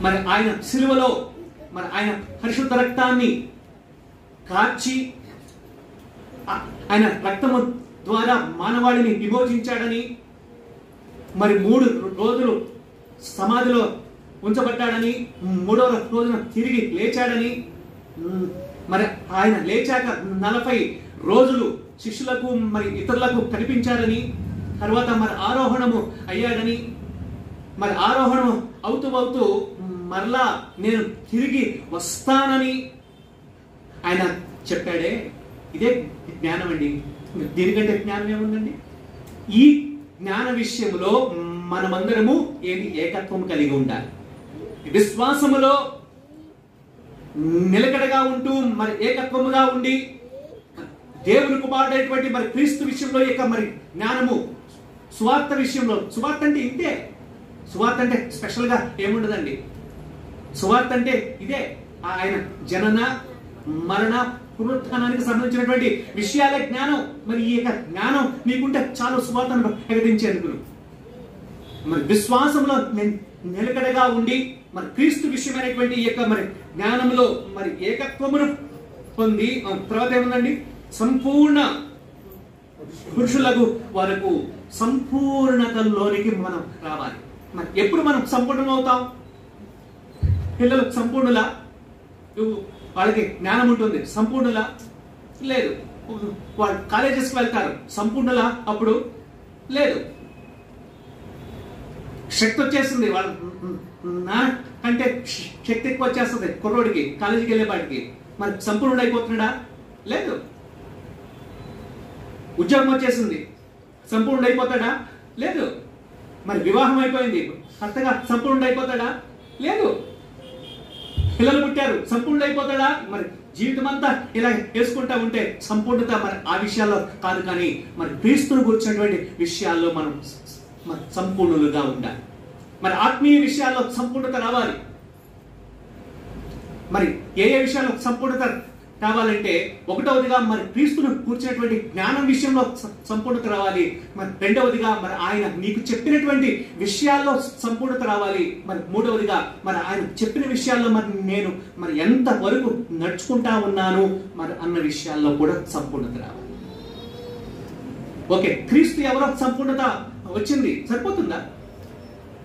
మరి ఆయన సిలువలో మరి ఆయన పరిశుద్ధ రక్తాన్ని కార్చి ఆయన రక్తము ద్వారా మానవాళిని విమోచించాడని, మరి 3 రోజులు సమాధిలో ఉంచబడ్డాడని, 3వ రోజున తిరిగి లేచాడని, మరి ఆయన లేచాక 40 రోజులు శిష్యులకు మరి ఇతరులకు కనిపించాడని, తర్వాత మరి ఆరోహణము అయ్యాడని, మరి ఆరోహణము అవుతూ మరలా నేను తిరిగి వస్తానని ఆయన చెప్పాడే. ఇదే జ్ఞానం అండి. దీనికంటే జ్ఞానం ఏముందండి? ఈ జ్ఞాన విషయంలో మనమందరము ఏది ఏకత్వం కలిగి ఉండాలి. విశ్వాసములో నిలకడగా ఉంటూ మరి ఏకత్వముగా ఉండి దేవుని కుమారుడైనటువంటి మరి క్రీస్తు విషయంలో యొక్క మరి జ్ఞానము, సువార్త విషయంలో. సువార్త అంటే ఇంతే. సువార్త అంటే స్పెషల్ గా ఏముండదండి. సువార్త అంటే ఇదే, ఆయన జనన, మరణ, పునరుత్థానానికి సంబంధించినటువంటి విషయాలే జ్ఞానం. మరి ఈ యొక్క జ్ఞానం నీకుంటే చాలు సువార్తను ప్రకటించేందుకు. మరి విశ్వాసంలో నిలకడగా ఉండి మరి క్రీస్తు విషయమైనటువంటి ఈ యొక్క మరి జ్ఞానంలో మరి ఏకత్వమును పొంది, తర్వాత ఏముందండి? సంపూర్ణ పురుషులకు వరకు సంపూర్ణతలోనికి మనం రావాలి. మరి ఎప్పుడు మనం సంపూర్ణం అవుతాం? పిల్లలు సంపూర్ణులా? వాళ్ళకి జ్ఞానం ఉంటుంది, సంపూర్ణులా? లేదు. వాళ్ళు కాలేజెస్కి వెళ్తారు, సంపూర్ణులా? అప్పుడు లేదు. శక్తి వచ్చేస్తుంది, వాళ్ళ నా అంటే శక్తి ఎక్కువ వచ్చేస్తుంది కుర్రోడికి కాలేజీకి వెళ్ళేపాటికి. మరి సంపూర్ణుడు అయిపోతున్నాడా? లేదు. ఉద్యోగం వచ్చేసింది, సంపూర్ణుడు అయిపోతాడా? లేదు. మరి వివాహం అయిపోయింది, భర్తగా సంపూర్ణుడు అయిపోతాడా? లేదు. పిల్లలు పుట్టారు, సంపూర్ణుడు అయిపోతాడా? మరి జీవితం అంతా ఇలా వేసుకుంటా ఉంటే సంపూర్ణత మరి ఆ విషయాల్లో కాదు, కానీ మరి క్రీస్తును కూర్చున్నటువంటి విషయాల్లో మనం సంపూర్ణులుగా ఉండాలి. మరి ఆత్మీయ విషయాల్లో సంపూర్ణత రావాలి. మరి ఏ ఏ విషయాల్లో సంపూర్ణత రావాలంటే, ఒకటవదిగా మరి క్రీస్తును కూర్చున్నటువంటి జ్ఞానం విషయంలో సంపూర్ణత రావాలి. మరి రెండవదిగా మరి ఆయన నీకు చెప్పినటువంటి విషయాల్లో సంపూర్ణత రావాలి. మరి మూడవదిగా మరి ఆయన చెప్పిన విషయాల్లో మరి నేను మరి ఎంత వరకు నడుచుకుంటా ఉన్నాను మరి అన్న విషయాల్లో కూడా సంపూర్ణత రావాలి. ఓకే, క్రీస్తు ఎవరో సంపూర్ణత వచ్చింది, సరిపోతుందా?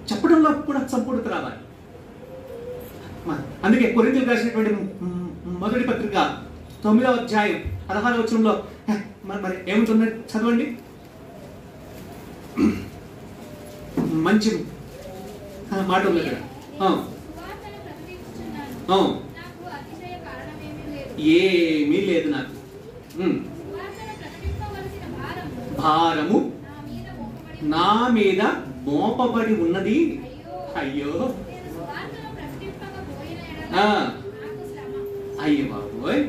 చెప్పడంలో కూడా సంపూర్ణత రావాలి. అందుకే కొరింథీయులకు రాసినటువంటి మొదటి పత్రిక 9వ అధ్యాయం 16వ వచనంలో మరి ఏముంటుంది చదవండి. మంచి మాట ఉంది ఇక్కడ. ఏమీ లేదు నాకు, భారము నా మీద మోపబడి ఉన్నది. అయ్యో అయ్యో బాబోయ్,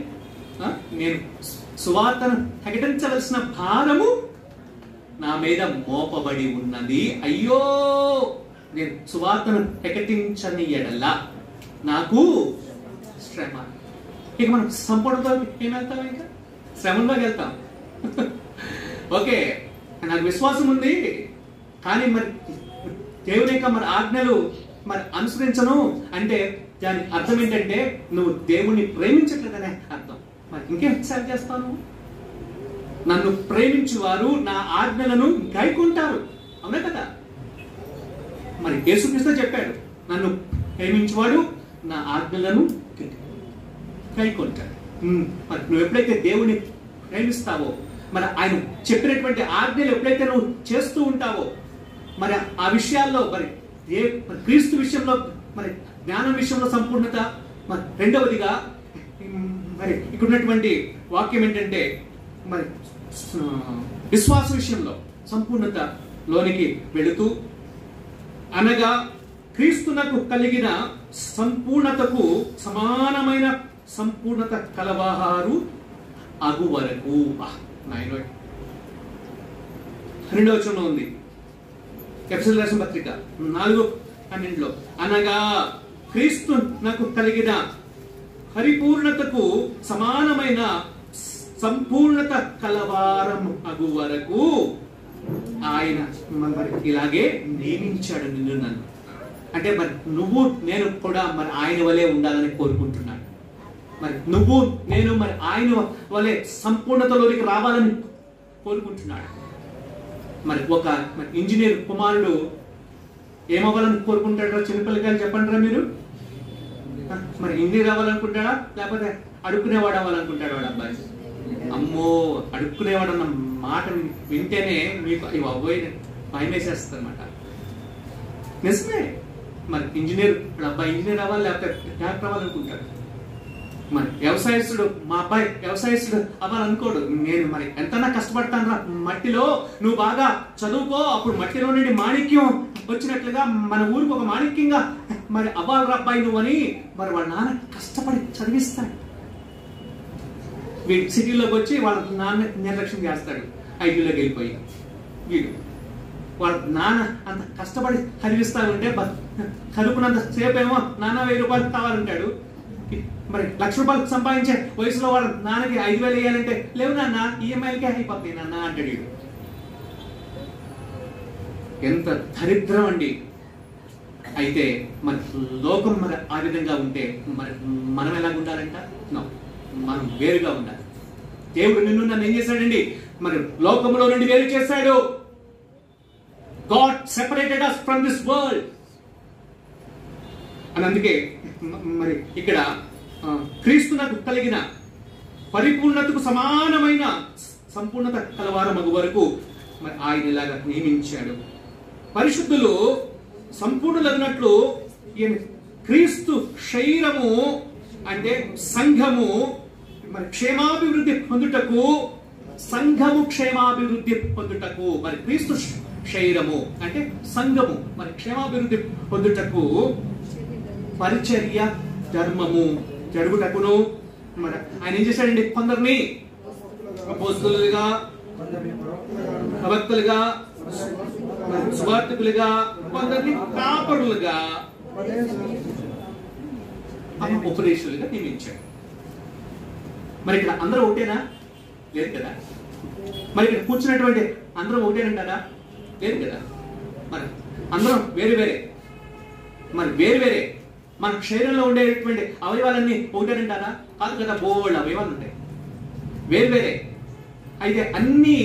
నేను సువార్తను ప్రకటించవలసిన భారము నా మీద మోపబడి ఉన్నది. అయ్యో, నేను సువార్తను ప్రకటించని ఎడల నాకు శ్రమ. ఇక మనం సంపూర్ణతో ఏమెళ్తాం? ఇంకా శ్రమంలోకి వెళ్తాం. ఓకే, నాకు విశ్వాసం ఉంది, కానీ మరి దేవుని యొక్క మరి ఆజ్ఞలు మరి అనుసరించను అంటే దాని అర్థం ఏంటంటే నువ్వు దేవుణ్ణి ప్రేమించట్లేదనే అర్థం. మరి ఇంకేం సేవ చేస్తాను? నన్ను ప్రేమించువారు నా ఆజ్ఞలను గైకుంటారు, అవునా కదా? మరి యేసుక్రీస్తు చెప్పాడు, నన్ను ప్రేమించువాడు నా ఆజ్ఞలను గైకుంటాడు. మరి నువ్వు ఎప్పుడైతే దేవుని ప్రేమిస్తావో, మరి ఆయన చెప్పినటువంటి ఆజ్ఞలు ఎప్పుడైతే నువ్వు చేస్తూ ఉంటావో, మరి ఆ విషయాల్లో మరి క్రీస్తు విషయంలో మరి జ్ఞానం విషయంలో సంపూర్ణత. మరి రెండవదిగా మరి ఇక్కడ ఉన్నటువంటి వాక్యం ఏంటంటే మరి విశ్వాస విషయంలో సంపూర్ణత లోనికి వెళుతూ, అనగా క్రీస్తునకు కలిగిన సంపూర్ణతకు సమానమైన సంపూర్ణత కలవారు అగు వరకు. 2వ వచనంలో ఉంది, ఎఫెసీయులకు రాసిన పత్రిక 4:12, అనగా క్రీస్తు నాకు కలిగిన పరిపూర్ణతకు సమానమైన సంపూర్ణత కలవారం అగు వరకు ఆయన మరి ఇలాగే నియమించాడు నిన్ను నన్ను. అంటే మరి నువ్వు నేను కూడా మరి ఆయన వలె ఉండాలని కోరుకుంటున్నాడు. మరి నువ్వు నేను మరి ఆయన వలె సంపూర్ణతలోనికి రావాలని కోరుకుంటున్నాడు. మరి ఒక ఇంజనీర్ కుమారుడు ఏమవ్వాలని కోరుకుంటాడో చిన్నపిల్లకాయలు చెప్పండి మీరు. మరి ఇంజనీర్ అవ్వాలనుకుంటాడా, లేకపోతే అడుక్కునేవాడు అవ్వాలనుకుంటాడు వాడు అబ్బాయి? అమ్మో, అడుక్కునేవాడు అన్న మాట వింటేనే మీకు అవి అవ్వయి భయం వేసేస్తుంది అనమాట. నిజమే. మరి ఇంజనీర్ అబ్బాయి ఇంజనీర్ అవ్వాలి, లేకపోతే డాక్టర్ అవ్వాలనుకుంటాడు. మరి వ్యవసాయస్తుడు, మా అబ్బాయి వ్యవసాయస్తుడు అవ్వాలనుకోడు. నేను మరి ఎంతనా కష్టపడతాను రా, మట్టిలో నువ్వు బాగా చదువుకో, అప్పుడు మట్టిలో నుండి మాణిక్యం వచ్చినట్లుగా మన ఊరికి ఒక మాణిక్యంగా మరి అవ్వాలి అబ్బాయి నువ్వు అని మరి వాళ్ళ నాన్న కష్టపడి చదివిస్తాడు. వీడు సిటీలోకి వచ్చి వాళ్ళ నాన్న నిర్లక్ష్యం చేస్తాడు, ఐటీలోకి వెళ్ళిపోయి. వీడు వాళ్ళ నాన్న అంత కష్టపడి చదివిస్తా ఉంటే చదువుకున్నంత సేపు ఏమో నాన్న 1000 రూపాయలు కావాలంటాడు. మరి 1,00,000 రూపాయలు సంపాదించే వయసులో వాళ్ళ నాన్నకి 5,000 వేయాలంటే లేవు నాన్న, ఈఎంఐలకే అయిపోతాయి నాన్న అంటాడు. ఎంత దరిద్రం అండి. అయితే మన లోకం మరి ఆ విధంగా ఉంటే మరి మనం ఎలా ఉండాలంట? మనం వేరుగా ఉండాలి. దేవుడు నిన్ను నన్ను ఏం చేశాడండి? మరి లోకములో నుండి వేరు చేశాడు. God separated us from this world అని అందుకే మరి ఇక్కడ క్రీస్తునకు కలిగిన పరిపూర్ణతకు సమానమైన సంపూర్ణత కలవారు మగు వరకు మరి ఆయన ఇలాగా నియమించాడు. పరిశుద్ధులు సంపూర్ణులన్నట్లు క్రీస్తు శరీరము అంటే సంఘము మరి క్షేమాభివృద్ధి పొందుటకు, సంఘము క్షేమాభివృద్ధి పొందుటకు, మరి క్రీస్తు శరీరము అంటే సంఘము మరి క్షేమాభివృద్ధి పొందుటకు పరిచర్య ధర్మము జరుగుటకును మరి ఆయన ఏం చేశాడండి? కొందరిని అపోస్తలులుగా, ప్రవక్తలుగా, సువార్తికులుగా, కొందరిని కాపరులుగా, ఉపదేశులుగా నియమించాడు. మరి ఇక్కడ అందరూ ఒకటేనా? లేదు కదా. మరి ఇక్కడ కూర్చున్నటువంటి అందరం ఒకటేనంటారా? లేదు కదా. మరి అందరం వేరు వేరే, మరి వేరు వేరే. మన శరీరంలో ఉండేటువంటి అవయవాలన్నీ ఒకటేనంటారా? కాదు కదా. బోల్డ్ అవయవాలు ఉంటాయి, వేరు వేరే. అయితే అన్ని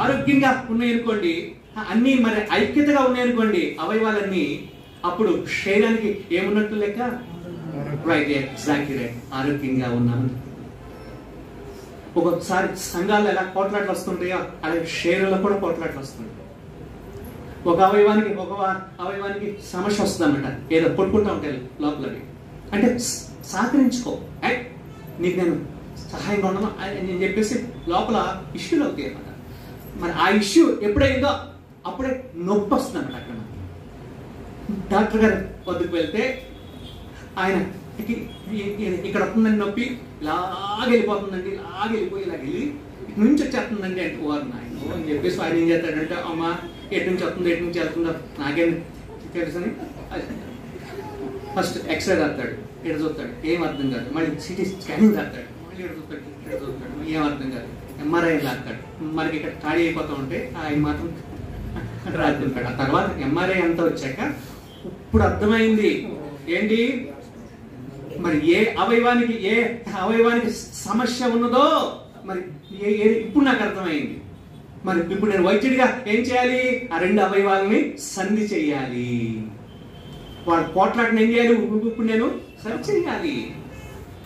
ఆరోగ్యంగా ఉన్నాయనుకోండి, అన్ని మరి ఐక్యతగా ఉన్నాయనుకోండి అవయవాలన్నీ, అప్పుడు శరీరానికి ఏమున్నట్టు లెక్క? రైట్, ఎగ్జాక్ట్లీ రైట్, ఆరోగ్యంగా ఉన్నాము. ఒక్కొక్కసారి సంఘాల్లో ఎలా పోట్లాట్లు వస్తుంటాయో అలాగే శరీరంలో కూడా పోట్లాట్లు వస్తుంటాయి. ఒక అవయవానికి సమస్య వస్తుందన్నమాట, ఏదో కొట్టుకుంటా ఉంటాయి లోపలవి. అంటే సహకరించుకో, నీకు నేను సహాయంగా ఉన్నాను అని చెప్పేసి లోపల ఇష్యూలు అవుతాయి అన్నమాట. మరి ఆ ఇష్యూ ఎప్పుడైందో అప్పుడే నొప్పి వస్తుంది అన్నమాట. అక్కడ డాక్టర్ గారి వద్దకు వెళ్తే ఆయన ఇక్కడ వస్తుందండి నొప్పి, ఇలాగెళ్ళిపోతుందండి, ఇలాగెళ్ళిపోయి ఇలాగెళ్ళి ఇటు నుంచి వచ్చేస్తుందండి అంటే వారు నాయన అని చెప్పేసి ఆయన ఏం చేస్తాడంటే, అమ్మ ఎటు నుంచి వస్తుంది, ఎటు నుంచి వెళ్తుందో నాకేం తెలుసు అని ఫస్ట్ ఎక్స్రే రాస్తాడు, ఇక్కడ చూస్తాడు, ఏం అర్థం కాదు. మళ్ళీ సిటీ స్కానింగ్ రాస్తాడు, మళ్ళీ ఇక్కడ చూస్తాడు, ఏం అర్థం కాదు. ఎంఆర్ఐ రాస్తాడు, మనకి ఇక్కడ ఖాళీ అయిపోతూ ఉంటే ఆయన మాత్రం రాస్తుంటాడు. ఆ తర్వాత ఎంఆర్ఐ అంతా వచ్చాక ఇప్పుడు అర్థమైంది ఏంటి, మరి ఏ అవయవానికి సమస్య ఉన్నదో మరి ఇప్పుడు నాకు అర్థమైంది. మరి ఇప్పుడు నేను వైద్యుడిగా ఏం చేయాలి? ఆ రెండు అవయవాలని సంధి చెయ్యాలి. వాడు పోట్లాటను ఏం చేయాలి? ఇప్పుడు నేను సరి చేయాలి.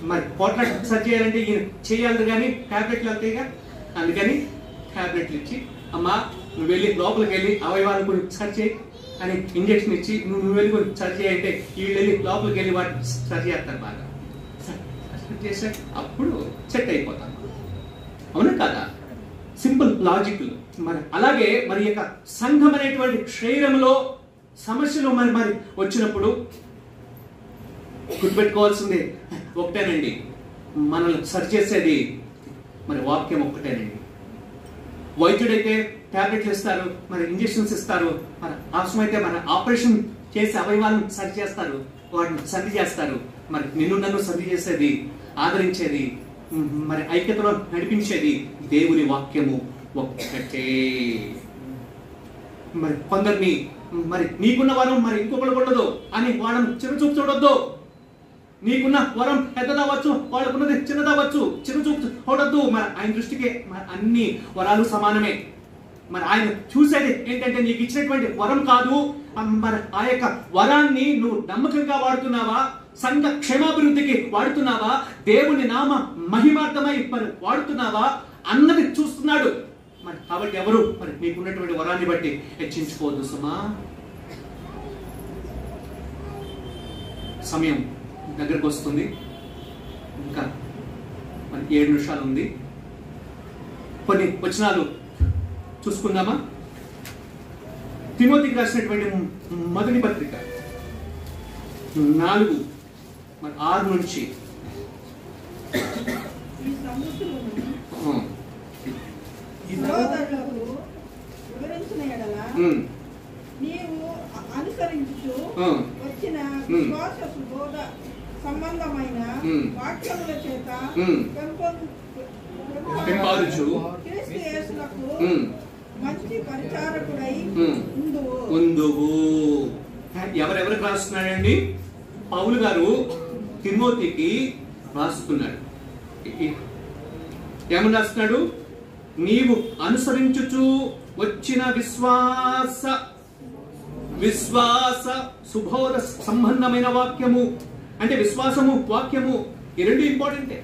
మరి పోట్లాట సరి చేయాలంటే ఈయన చేయాలి కానీ టాబ్లెట్లు వెళ్తాయిగా. అందుకని టాబ్లెట్లు ఇచ్చి, అమ్మా నువ్వు వెళ్ళి లోపలికి వెళ్ళి అవయవాలను కొంచెం సరి చేయి అని ఇంజక్షన్ ఇచ్చి నువ్వు వెళ్ళి కొంచెం సరి చేయంటే వీళ్ళు వెళ్ళి లోపలికి వెళ్ళి వాటిని సరి చేస్తారు. బాగా సరి చేసాక అప్పుడు సెట్ అయిపోతాను. అవునా కదా? Simple logic. మరి అలాగే మరి యొక్క సంఘం అనేటువంటి శరీరంలో సమస్యలు మరి వచ్చినప్పుడు గుర్తుపెట్టుకోవాల్సింది ఒకటేనండి, మనల్ని సరి చేసేది మరి వాక్యం ఒక్కటేనండి. వైద్యుడైతే టాబ్లెట్లు ఇస్తారు, మరి ఇంజక్షన్స్ ఇస్తారు, మరి అవసరమైతే మన ఆపరేషన్ చేసి అవయవాలను సరి చేస్తారు, వాటిని సరి చేస్తారు. మరి నిన్ను నన్ను సరి చేసేది, ఆదరించేది, మరి ఐక్యతలో నడిపించేది దేవుని వాక్యము ఒక్కటే. మరి కొందరిని మరి నీకున్న వరం మరి ఇంకొకరికి ఉండదు అని వాళ్ళని చిన్నచూపు చూడొద్దు. నీకున్న వరం పెద్దదవచ్చు, వాళ్ళకున్నది చిన్నదవచ్చు, చిన్నచూపు చూడొద్దు. మరి ఆయన దృష్టికి అన్ని వరాలు సమానమే. మరి ఆయన చూసేది ఏంటంటే నీకు ఇచ్చినటువంటి వరం కాదు, మరి ఆ యొక్క వరాన్ని నువ్వు నమ్మకంగా వాడుతున్నావా, సంఘ క్షేమాభివృద్ధికి వాడుతున్నావా, దేవుని నామ మహిమార్థమై మరి వాడుతున్నావా అన్నది చూస్తున్నాడు. మరి కాబట్టి ఎవరు మరి నీకున్నటువంటి వరాన్ని బట్టి హెచ్చించుకోవద్దు సుమా. సమయం దగ్గరకు వస్తుంది, ఇంకా మరి 7 నిమిషాలు ఉంది. కొన్ని వచనాలు చూసుకుందామా? తిమోతికి రాసినటువంటి మొదటి పత్రిక 4:6 నుంచి నీవు అనుసరించు వచ్చిన విశ్వాసపు బోధ సంబంధమైన వాక్యముల చేత పెంపారుచు క్రీస్తు యేసునకు మంచి పరిచారకుడై ఉందువు. ఎవరెవరికి రాస్తున్నాడండి? పౌలు గారు తిమోతికి రాస్తున్నాడు. ఏమని రాస్తున్నాడు? నీవు అనుసరించుచు వచ్చిన విశ్వాస సుబోధ సంబంధమైన వాక్యము. అంటే విశ్వాసము, వాక్యము ఈ రెండు ఇంపార్టెంటే.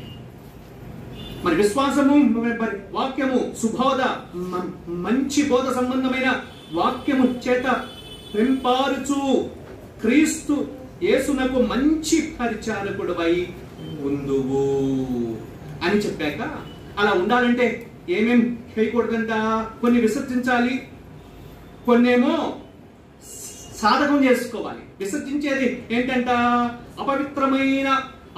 మరి విశ్వాసము, మరి వాక్యము, సుబోధ, మంచి బోధ సంబంధమైన వాక్యము చేత పెంపారుచు క్రీస్తు యేసునకు మంచి పరిచారకుడవై ఉందువు అని చెప్పాక, అలా ఉండాలంటే ఏమేం చేయకూడదంట? కొన్ని విసర్జించాలి, కొన్నేమో సాధకం చేసుకోవాలి. విసర్జించేది ఏంటంట?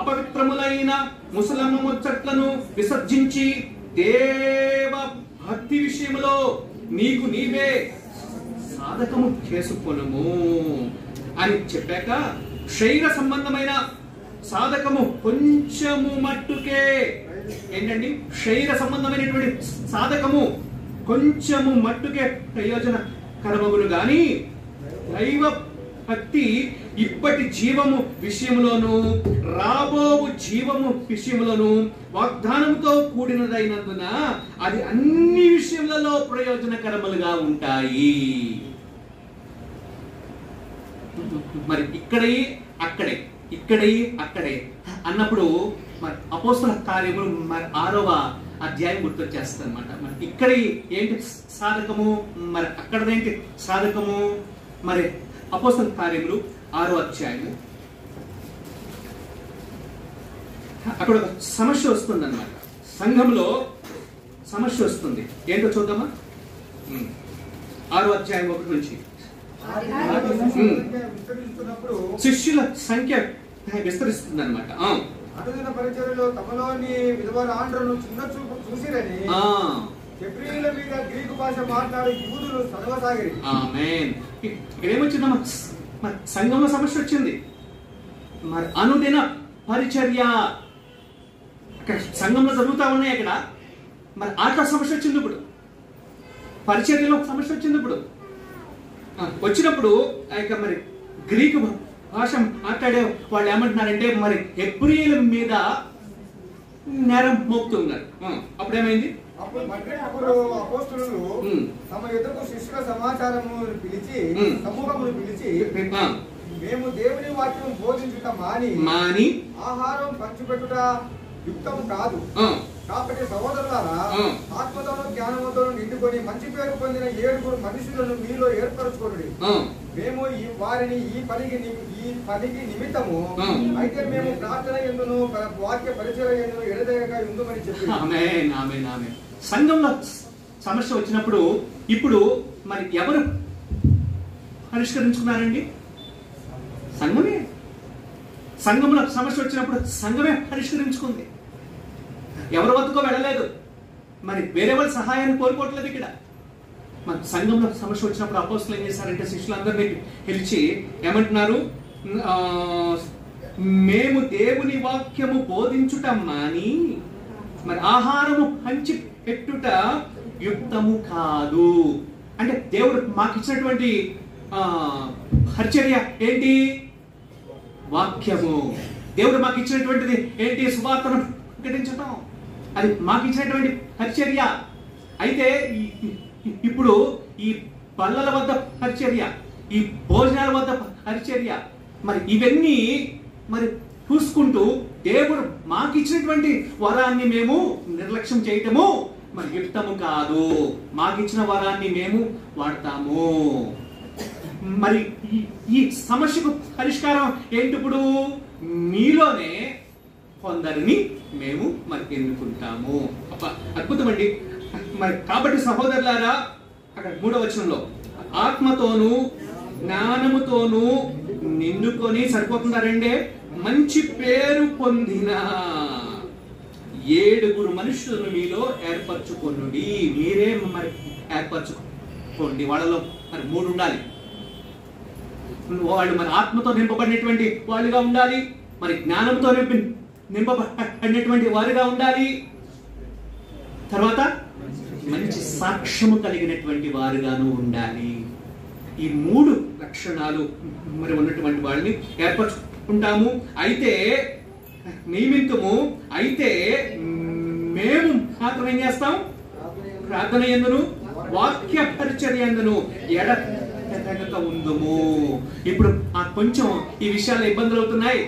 అపవిత్రములైన ముసలమ్మ ముచ్చట్లను విసర్జించి దేవ భక్తి విషయంలో నీకు నీవే సాధకము చేసుకొనుము అని చెప్పాక, శరీర సంబంధమైన సాధకము కొంచెము మట్టుకే. ఏంటండి? శరీర సంబంధమైనటువంటి సాధకము కొంచెము మట్టుకే ప్రయోజనకరమగును గాని దైవ భక్తి ఇప్పటి జీవము విషయంలోను రాబోవు జీవము విషయంలోను వాగ్దానంతో కూడినదైనందున అది అన్ని విషయములలో ప్రయోజనకరములుగా ఉంటాయి. మరి ఇక్కడే అన్నప్పుడు మరి అపోస్తల కార్యములు మరి 6వ అధ్యాయం గుర్తొచ్చేస్తుంది అనమాట. మరి ఇక్కడ ఏంటి సాధకము, మరి అక్కడదేంటి సాధకము? మరి అపోస్తల కార్యములు 6వ అధ్యాయము, అక్కడ ఒక సమస్య వస్తుంది అనమాట. సంఘంలో సమస్య వస్తుంది. ఏంటో చూద్దామా? 6వ అధ్యాయం 1 నుంచి. శిష్యుల సంఖ్య విస్తరిస్తుంది అనమాట. అనుదిన పరిచర్యలో తమలోని విధవరాండ్రులను చిన్న చూపు చూసిరని హెబ్రీయుల మీద గ్రీకు భాష మాట్లాడే యూదులు చదవసాగిరి. ఆమేన్. ఇక్కడ ఏమొచ్చిందమ్మా? మరి సంఘంలో సమస్య వచ్చింది. మరి అనుదిన పరిచర్య అక్కడ సంఘంలో జరుగుతా ఉన్నాయి. అక్కడ మరి ఆట సమస్య వచ్చింది. ఇప్పుడు పరిచర్యలో సమస్య వచ్చింది. ఇప్పుడు వచ్చినప్పుడు మరి గ్రీకు భాష మాట్లాడే వాళ్ళు ఏమంటున్నారంటే మరి హెబ్రీయుల మీద నేరం మోపుతున్నారు. అప్పుడు ఏమైంది? అప్పుడు అపోస్తలులు తమ ఎదురుకు శిష్యుల సమూహమును పిలిచి మేము దేవుని వాక్యం బోధించుట మాని ఆహారం పంచిపెట్టుట యుక్తం కాదు. కాబట్టి సహోదరులారా, ఆత్మతోనూ జ్ఞానముతోనూ నిండుకొని మంచి పేరు పొందిన 7 మనుషులను మీలో ఏర్పరచుకోండి. మేము వారిని ఈ పనికి నిమిత్తము అయితే మేము ప్రార్థన ఎందును వాక్య పరిచయం ఎందును ఎడదగక ఉందని చెప్పి. ఆమేన్, ఆమేన్, ఆమేన్. సంఘంలో సమస్య వచ్చినప్పుడు ఇప్పుడు మరి ఎవరు పరిష్కరించుకున్నారండి? సంఘమే. సంఘంలో సమస్య వచ్చినప్పుడు సంఘమే పరిష్కరించుకుంది. ఎవరి వద్దకో వెళ్ళలేదు. మరి వేరే వాళ్ళ సహాయాన్ని కోరుకోవట్లేదు. ఇక్కడ మన సంఘంలో సమస్య వచ్చినప్పుడు అపోస్తలులు ఏం చేశారంటే శిష్యులందరినీ పిలిచి ఏమంటున్నారు? మేము దేవుని వాక్యము బోధించుట మాని మరి ఆహారము పంచి పెట్టుట యుక్తము కాదు. అంటే దేవుడు మాకు ఇచ్చినటువంటి పరిచర్య ఏంటి? వాక్యము. దేవుడు మాకు ఇచ్చినటువంటిది ఏంటి? సువార్తను ప్రకటించటం. అది మాకు ఇచ్చినటువంటి పరిచర్య. అయితే ఇప్పుడు ఈ పల్లల వద్ద పరిచర్య, ఈ భోజనాల వద్ద పరిచర్య, మరి ఇవన్నీ మరి చూసుకుంటూ దేవుడు మాకు ఇచ్చినటువంటి వరాన్ని మేము నిర్లక్ష్యం చేయటము మరి యుక్తము కాదు. మాకు ఇచ్చిన వరాన్ని మేము వాడతాము. మరి ఈ సమస్యకు పరిష్కారం ఏంటి? ఇప్పుడు మీలోనే కొందరిని మేము మరి ఎన్నుకుంటాము. అద్భుతం అండి. మరి కాబట్టి సహోదరులారా, అక్కడ 3వ వచనంలో ఆత్మతోనూ జ్ఞానముతోనూ నిండుకొని సరిపోతున్నారంటే మంచి పేరు పొందిన 7 మనుషులను మీలో ఏర్పరచుకోండి. మీరే మరి ఏర్పరచుకోండి. వాళ్ళలో మరి 3 ఉండాలి. వాళ్ళు మరి ఆత్మతో నింపబడినటువంటి వాళ్ళుగా ఉండాలి. మరి జ్ఞానంతో నింపబడినటువంటి వారుగా ఉండాలి. తర్వాత మంచి సాక్ష్యము కలిగినటువంటి వారుగాను ఉండాలి. ఈ 3 లక్షణాలు మరి ఉన్నటువంటి వాళ్ళని ఏర్పరచుకుంటాము. అయితే నియమితము. అయితే మేము మాత్రం ఏం చేస్తాం? ప్రార్థన యందును వాక్య పరిచర్య యందును ఎడతెగక ఉందుము. ఇప్పుడు కొంచెం ఈ విషయాలు ఇబ్బందులు అవుతున్నాయి,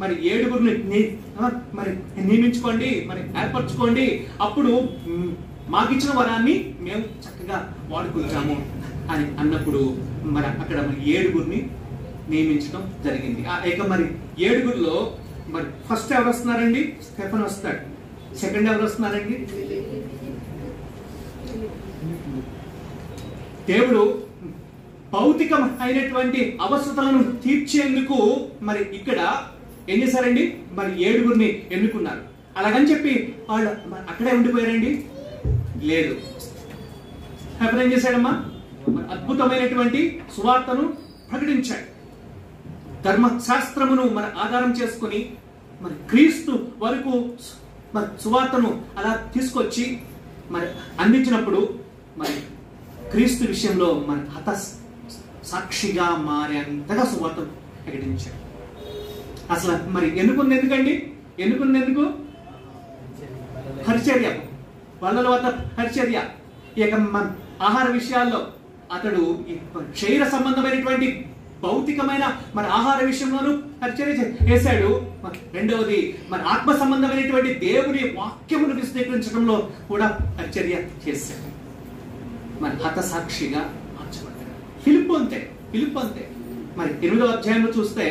మరి 7గురిని మరి నియమించుకోండి, మరి ఏర్పరచుకోండి, అప్పుడు మాకిచ్చిన వరాన్ని మేము చక్కగా వాడుకుంటాము అని అన్నప్పుడు మరి అక్కడ మరి 7గురిని నియమించడం జరిగింది. ఇక మరి 7గురిలో మరి ఫస్ట్ ఎవరు వస్తున్నారండి? స్టెఫెన్ వస్తాడు. సెకండ్ ఎవరు వస్తున్నారండి? దేవుడు భౌతికమైనటువంటి అవసరతలను తీర్చేందుకు మరి ఇక్కడ ఏం చేశారండి? మరి 7గురిని ఎన్నుకున్నారు. అలాగని చెప్పి వాళ్ళు అక్కడే ఉండిపోయారండి? లేదు. ఏం చేశాడమ్మా? మరి అద్భుతమైనటువంటి సువార్తను ప్రకటించాడు. ధర్మశాస్త్రమును మరి ఆధారం చేసుకుని మరి క్రీస్తు వరకు మరి సువార్తను అలా తీసుకొచ్చి మరి అందించినప్పుడు మరి క్రీస్తు విషయంలో మరి హత సాక్షిగా మారేంతగా సువార్తను ప్రకటించాడు. అసలు మరి ఎన్నుకుంది ఎందుకండి? ఎన్నుకుంది ఎందుకు? పరిచర్య, వాళ్ళ వద్ద పరిచర్య. ఇక ఆహార విషయాల్లో అతడు శరీర సంబంధమైనటువంటి భౌతికమైన మన ఆహార విషయంలోనూ పరిచర్య చేశాడు. రెండవది మరి ఆత్మ సంబంధమైనటువంటి దేవుని వాక్యమును విశ్లేషించడంలో కూడా పరిచర్య చేశాడు. మరి హతసాక్షిగా మార్చబడ్డాడు. ఫిలిప్పు అంతే. మరి 8వ అధ్యాయంలో చూస్తే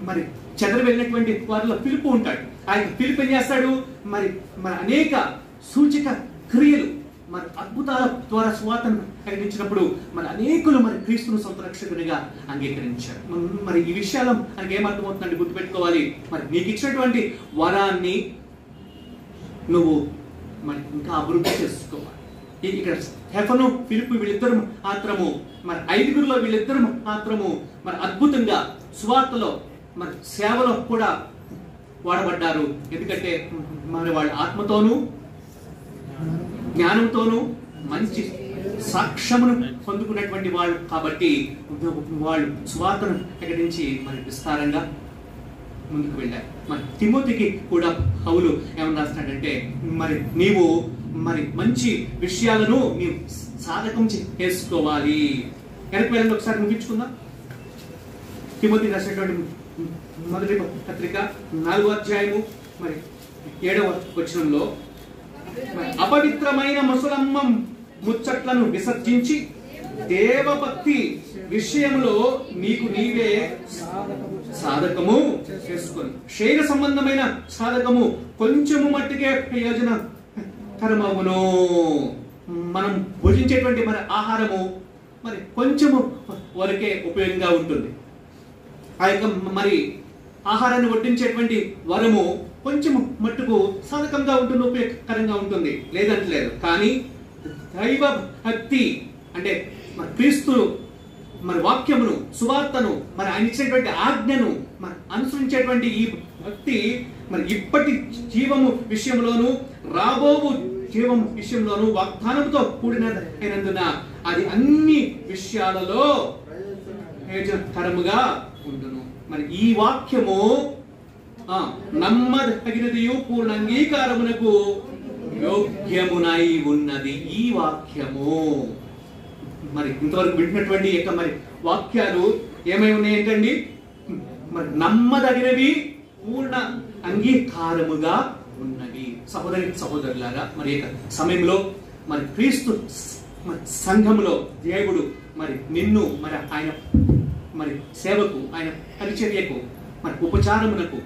మరి చెదరు వెళ్ళినటువంటి వారిలో ఫిలిప్పు ఉంటాడు. ఆయన ఫిలిప్పు ఏం చేస్తాడు? మరి అనేక సూచక క్రియలు మరి అద్భుతాల ద్వారా సువార్తను ప్రకటించినప్పుడు మరి అనేకులు మరి క్రీస్తును సొంత రక్షకునిగా అంగీకరించారు. మరి ఈ విషయాలు మనకి ఏమర్థమవుతుందంటే గుర్తుపెట్టుకోవాలి. మరి నీకు ఇచ్చినటువంటి వరాన్ని నువ్వు మరి ఇంకా అభివృద్ధి చేసుకోవాలి. ఇక్కడ స్టెఫెను, ఫిలిప్పు వీళ్ళిద్దరు మాత్రము మరి 5గురిలో వీళ్ళిద్దరు మాత్రము మరి అద్భుతంగా సువార్తలో మరి సేవలో కూడా వాడబడ్డారు. ఎందుకంటే మరి వాళ్ళ ఆత్మతోనూ జ్ఞానంతోనూ మంచి సాక్ష్యమును పొందుకున్నటువంటి వాళ్ళు కాబట్టి వాళ్ళు సువార్తను ప్రకటించి మరి విస్తారంగా ముందుకు వెళ్ళారు. మరి తిమోతికి కూడా పౌలు ఏమని రాస్తున్నాడంటే మరి నీవు మరి మంచి విషయాలను నీవు సాధకం చేసుకోవాలి. వెనక్కి వెళ్ళండి, ఒకసారి ముగించుకుందాం. తిమోతికి రాసినటువంటి మొదటి పత్రిక 4వ అధ్యాయము మరి 7వ వచనంలో అపవిత్రమైన ముసలమ్మ ముచ్చట్లను విసర్జించి దేవభక్తి విషయంలో నీకు నీవే సాధకము చేసుకొని శరీర సంబంధమైన సాధకము కొంచెము మట్టికే ప్రయోజనకరమవును. మనం భుజించేటువంటి మరి ఆహారము మరి కొంచెము వరకే ఉపయోగంగా ఉంటుంది. ఆ యొక్క మరి ఆహారాన్ని వడ్డించేటువంటి వరము కొంచెం మట్టుకు సాధకంగా ఉంటుంది, ఉపయోగకరంగా ఉంటుంది, లేదంటలేదు. కానీ దైవ భక్తి అంటే మరి క్రీస్తు మరి వాక్యమును, సువార్తను, మరి ఆయన ఇచ్చినటువంటి ఆజ్ఞను మరి అనుసరించేటువంటి ఈ భక్తి మరి ఇప్పటి జీవము విషయంలోను రాబోవు జీవము విషయంలోను వాగ్దానంతో కూడినదైనందున అది అన్ని విషయాలలో ప్రయోజనకరముగా ఉండును. మరి ఈ వాక్యము నమ్మదగినదియు పూర్ణ అంగీకారమునకు యోగ్యమునై ఉన్నది. ఈ వాక్యము మరి ఇంతవరకు వింటున్నటువంటి యొక్క మరి వాక్యాలు ఏమై ఉన్నాయి ఏంటండి? మరి నమ్మదగినవి, పూర్ణ అంగీకారముగా ఉన్నవి. సహోదరులారా, మరి యొక్క సమయంలో మరి క్రీస్తు మరి సంఘములో దేవుడు మరి నిన్ను మరి ఆయన మరి సేవకు, ఆయన పరిచర్యకు, మరి ఉపచారమునకు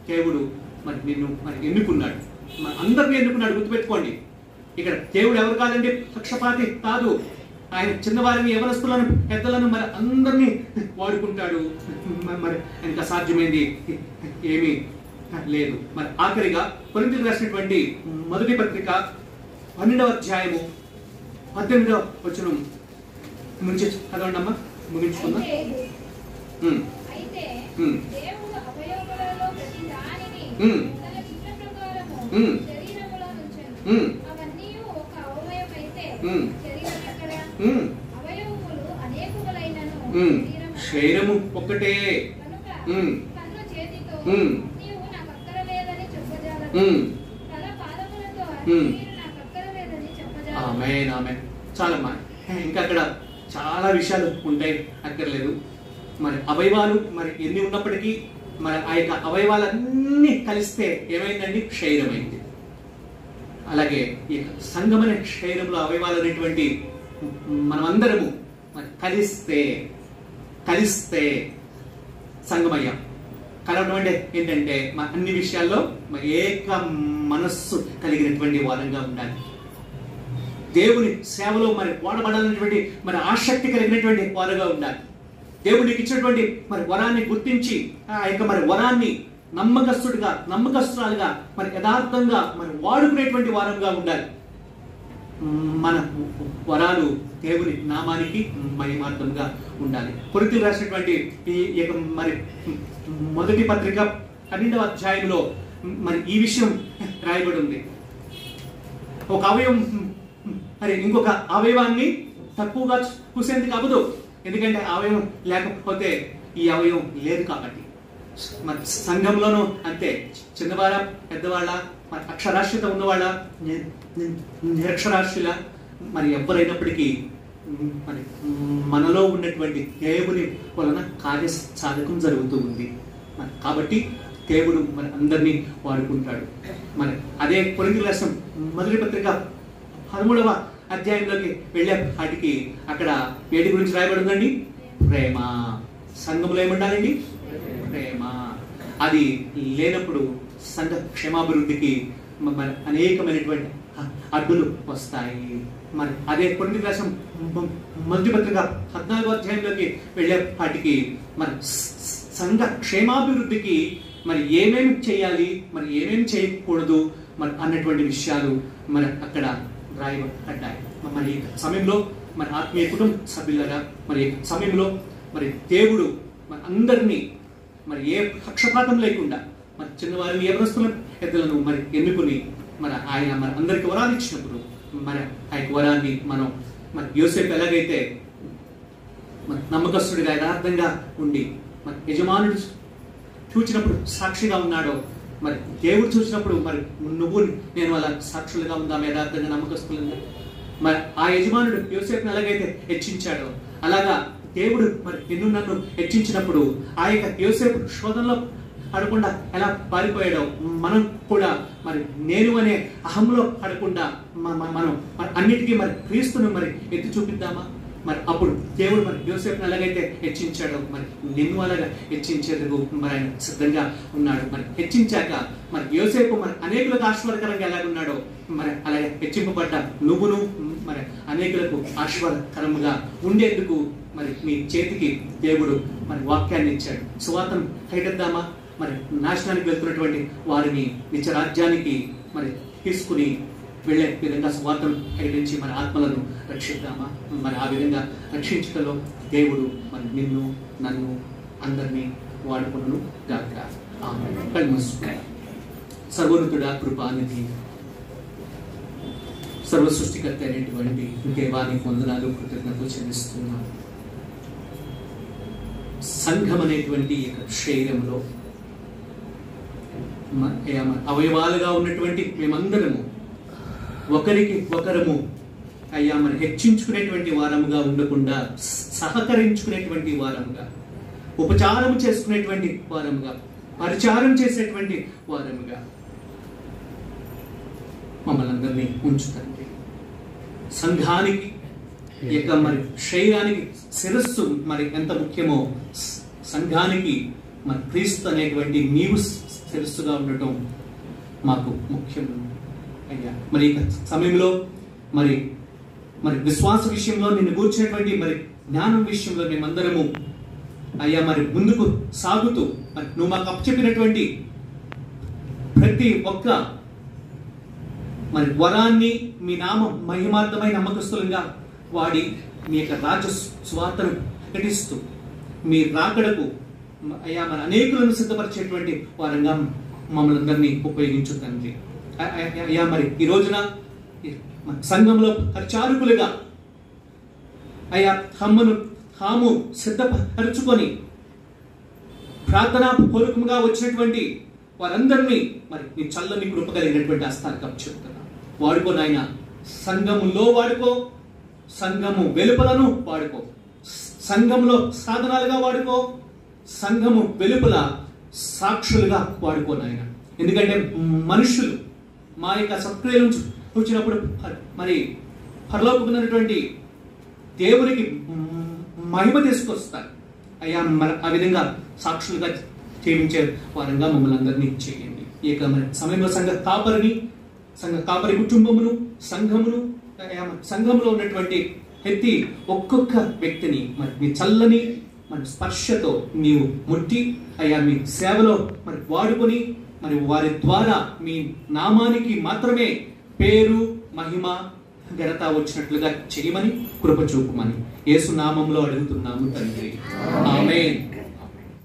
దేవుడు మరి నిన్ను మరి ఎన్నుకున్నాడు. మరి అందరినీ ఎన్నుకున్నాడు. గుర్తుపెట్టుకోండి, ఇక్కడ దేవుడు ఎవరు కాదండి, పక్షపాతి కాదు. ఆయన చిన్నవారిని, యవనస్తులను, పెద్దలను మరి అందరినీ వాడుకుంటాడు. మరి ఆయనకు అసాధ్యమైంది ఏమీ లేదు. మరి ఆఖరిగా కొరింథీయులకు రాసినటువంటి మొదటి పత్రిక 12వ అధ్యాయము 18వ వచనం నుంచి చదవండి అమ్మా, ముగించుకుందాం. దేవుడు అవయవములలో ప్రతి దానిని తన చిత్త ప్రకారము శరీరములో ఉంచెను. అవన్నీ ఒక అవయవమైతే శరీరం ఎక్కడ? అవయవములు అనేకములైనను శరీరము ఒక్కటే. కనుక కన్ను చేతితో నీవు నాకు అక్కరలేదని చెప్పజాలదు, తల పాదములతో మీరు నాకు అక్కరలేదని చెప్పజాలదు. ఆమేన్ ఆమేన్. చాలమ్మా, ఇంకా అక్కడ చాలా విషయాలు ఉంటాయి, అక్కర్లేదు. మరి అవయవాలు మరి ఎన్ని ఉన్నప్పటికీ మరి ఆ యొక్క అవయవాలన్నీ కలిస్తే ఏమైందండి? శరీరమైంది. అలాగే ఈ సంఘం అనే శరీరంలో అవయవాలు అనేటువంటి మనమందరము మరి కలిస్తే సంఘమయ్యాం. కలవడం అంటే ఏంటంటే అన్ని విషయాల్లో ఏక మనస్సు కలిగినటువంటి వారంగా ఉండాలి. దేవుని సేవలో మరి వాడబడాలనేటువంటి మరి ఆసక్తి కలిగినటువంటి వారుగా ఉండాలి. దేవునికి ఇచ్చినటువంటి మరి వరాన్ని గుర్తించి ఆ యొక్క మరి వరాన్ని నమ్మకస్తురాలుగా మరి యథార్థంగా మరి వాడుకునేటువంటి వారంగా ఉండాలి. మన వరాలు దేవుని నామానికి మహిమార్థంగా ఉండాలి. కొరింథీయులకు రాసినటువంటి ఈ యొక్క మరి మొదటి పత్రిక 12వ అధ్యాయంలో మరి ఈ విషయం రాయబడి ఉంది. ఒక అవయవం మరి ఇంకొక అవయవాన్ని తక్కువగా చూసేందుకు అవ్వదు. ఎందుకంటే అవయవం లేకపోతే ఈ అవయవం లేదు కాబట్టి. మరి సంఘంలోనూ అంతే, చిన్నవాళ్ళ పెద్దవాళ్ళ మరి అక్షరాస్యత ఉన్నవాళ్ళ నిరక్షరాస్యుల మరి ఎవరైనప్పటికీ మరి మనలో ఉన్నటువంటి దేవుని వలన కార్య సాధకం జరుగుతూ ఉంది. మరి కాబట్టి దేవుడు మరి అందరినీ వాడుకుంటాడు. మరి అదే కొరింథీయులకు రాసిన మొదటి పత్రిక 13వ అధ్యాయంలోకి వెళ్ళే వాటికి అక్కడ వేడి గురించి రాయబడిందండి, ప్రేమ. సంఘంలో ఏముండాలండి? ప్రేమ. అది లేనప్పుడు సంఘ క్షేమాభివృద్ధికి మరి అనేకమైనటువంటి అడ్డులు వస్తాయి. మరి అదే కొరింథీయులకు రాసిన మొదటి పత్రిక 14వ అధ్యాయంలోకి వెళ్ళే వాటికి మరి సంఘ క్షేమాభివృద్ధికి మరి ఏమేమి చేయాలి, మరి ఏమేమి చేయకూడదు మరి అన్నటువంటి విషయాలు మరి అక్కడ రాయబడ్డాయి. మరి ఈ సమయంలో మరి ఆత్మీయ కుటుంబ సభ్యులుగా మరి సమయంలో మరి దేవుడు మరి అందరినీ మరి ఏ పక్షపాతం లేకుండా మరి చిన్నవారిని యవనస్తులను పెద్దలను మరి ఎన్నుకుని మరి ఆయన మరి అందరికి వరాలు ఇచ్చినప్పుడు మరి ఆ యొక్క వరాన్ని మనం మరి యోసేపు ఎలాగైతే మరి నమ్మకస్తుడిగా యథార్థంగా ఉండి మరి యజమానుడు చూచినప్పుడు సాక్షిగా ఉన్నాడో మరి దేవుడు చూసినప్పుడు మరి నువ్వు నేను అలా సాక్షులుగా ఉందాం, యథార్థంగా నమ్మకస్తులుగా. మరి ఆ యజమానుడు యోసేపుని ఎలాగైతే హెచ్చించాడో అలాగా దేవుడు మరి నిన్ను నన్ను హెచ్చించినప్పుడు ఆ యొక్క యోసేపు శోధనలో పడకుండా ఎలా పారిపోయాడో మనం కూడా మరి నేను అనే అహంలో పడకుండా మనం అన్నిటికీ మరి క్రీస్తును మరి ఎత్తి చూపిద్దామా? మరి అప్పుడు దేవుడు మరి యోసేపుని ఎలాగైతే హెచ్చించాడో మరి నిన్ను అలాగా హెచ్చించేందుకు మరి ఆయన సిద్ధంగా ఉన్నాడు. మరి హెచ్చించాక మరి యోసేపు మరి అనేకులకు ఆశీర్వాదకరంగా ఎలాగున్నాడో మరి అలాగే హెచ్చింపబడ్డ నువ్వును మరి అనేకులకు ఆశీర్వాదకరంగా ఉండేందుకు మరి మీ చేతికి దేవుడు మరి వాక్యాన్ని ఇచ్చాడు. సువార్తను కైటద్దామా? మరి నాశనానికి వెళ్తున్నటువంటి వారిని నిత్య రాజ్యానికి మరి తీసుకుని వెళ్ళే విధంగా సువార్తను ప్రకటించి మన ఆత్మలను రక్షిద్దామా? మరి ఆ విధంగా రక్షించటలో దేవుడు మరి నిన్ను నన్ను అందరినీ వాడుకును గాక. ఆమేన్. సర్వోన్నతుడా, కృపానిధి, సర్వ సృష్టికర్త అయినటువంటి దేవానికి వందనాలు, కృతజ్ఞతలు చెల్లిస్తున్నాం. సంఘం అనేటువంటి శరీరంలో అవయవాలుగా ఉన్నటువంటి మేమందరము ఒకరికి ఒకరము అయ్యా మరి హెచ్చించుకునేటువంటి వారముగా ఉండకుండా సహకరించుకునేటువంటి వారముగా, ఉపచారం చేసుకునేటువంటి వారముగా, పరిచారం చేసేటువంటి వారముగా మమ్మల్ని అందరినీ ఉంచుతండి. సంఘానికి ఇక మరి శరీరానికి శిరస్సు మరి ఎంత ముఖ్యమో సంఘానికి మరి క్రీస్తు అనేటువంటి నీవు శిరస్సుగా ఉండటం మాకు ముఖ్యం అయ్యా. మరి సమయంలో మరి మరి విశ్వాస విషయంలో నిన్ను కూర్చున్నటువంటి మరి జ్ఞానం విషయంలో మేమందరము అయ్యా మరి ముందుకు సాగుతూ మరి నువ్వు మాకు అప్పచెప్పినటువంటి ప్రతి ఒక్క మరి వరాన్ని మీ నామం మహిమార్థమై నమ్మకస్తులంగా వాడి మీ యొక్క రాజ్య స్వార్థను ప్రకటిస్తూ మీ రాకడకు అయ్యా మరి అనేకులను సిద్ధపరిచేటువంటి వారంగా మమ్మల్ని అందరినీ ఉపయోగించుతండి అయ్యా. మరి ఈ రోజున సంఘంలో పరిచారకులుగా అయ్యా తాము సిద్ధపరచుకొని ప్రార్థనా పూర్వకంగా వచ్చినటువంటి వారందరినీ మరి నీ చల్లని కృప కలిగినటువంటి హస్తానికి అప్పచెప్తున్నా. వాడుకోనైనా సంఘములో వాడుకో, సంఘము వెలుపలను వాడుకో, సంఘంలో సాధనాలుగా వాడుకో, సంఘము వెలుపల సాక్షులుగా వాడుకో నాయన. ఎందుకంటే మనుషులు మా యొక్క సత్క్రియల నుంచి వచ్చినప్పుడు మరి పరలోకమైనటువంటి దేవునికి మహిమ తీసుకొస్తారు అయ్యా. ఆ విధంగా సాక్షులుగా జీవించే వారంగా మమ్మల్ని అందరినీ చేయండి. ఈ యొక్క సమయంలో సంఘ కాపరి కుటుంబమును, సంఘంలో ఉన్నటువంటి ప్రతి ఒక్కొక్క వ్యక్తిని మరి మీ చల్లని మరి స్పర్శతో నీవు ముట్టి అయ్యా మీ సేవలో మరి వాడుకొని మరి వారి ద్వారా మీ నామానికి మాత్రమే పేరు, మహిమ, ఘనత వచ్చినట్లుగా చేయమని కృప చూపమని యేసు నామంలో అడుగుతున్నాము తండ్రి. ఆమేన్.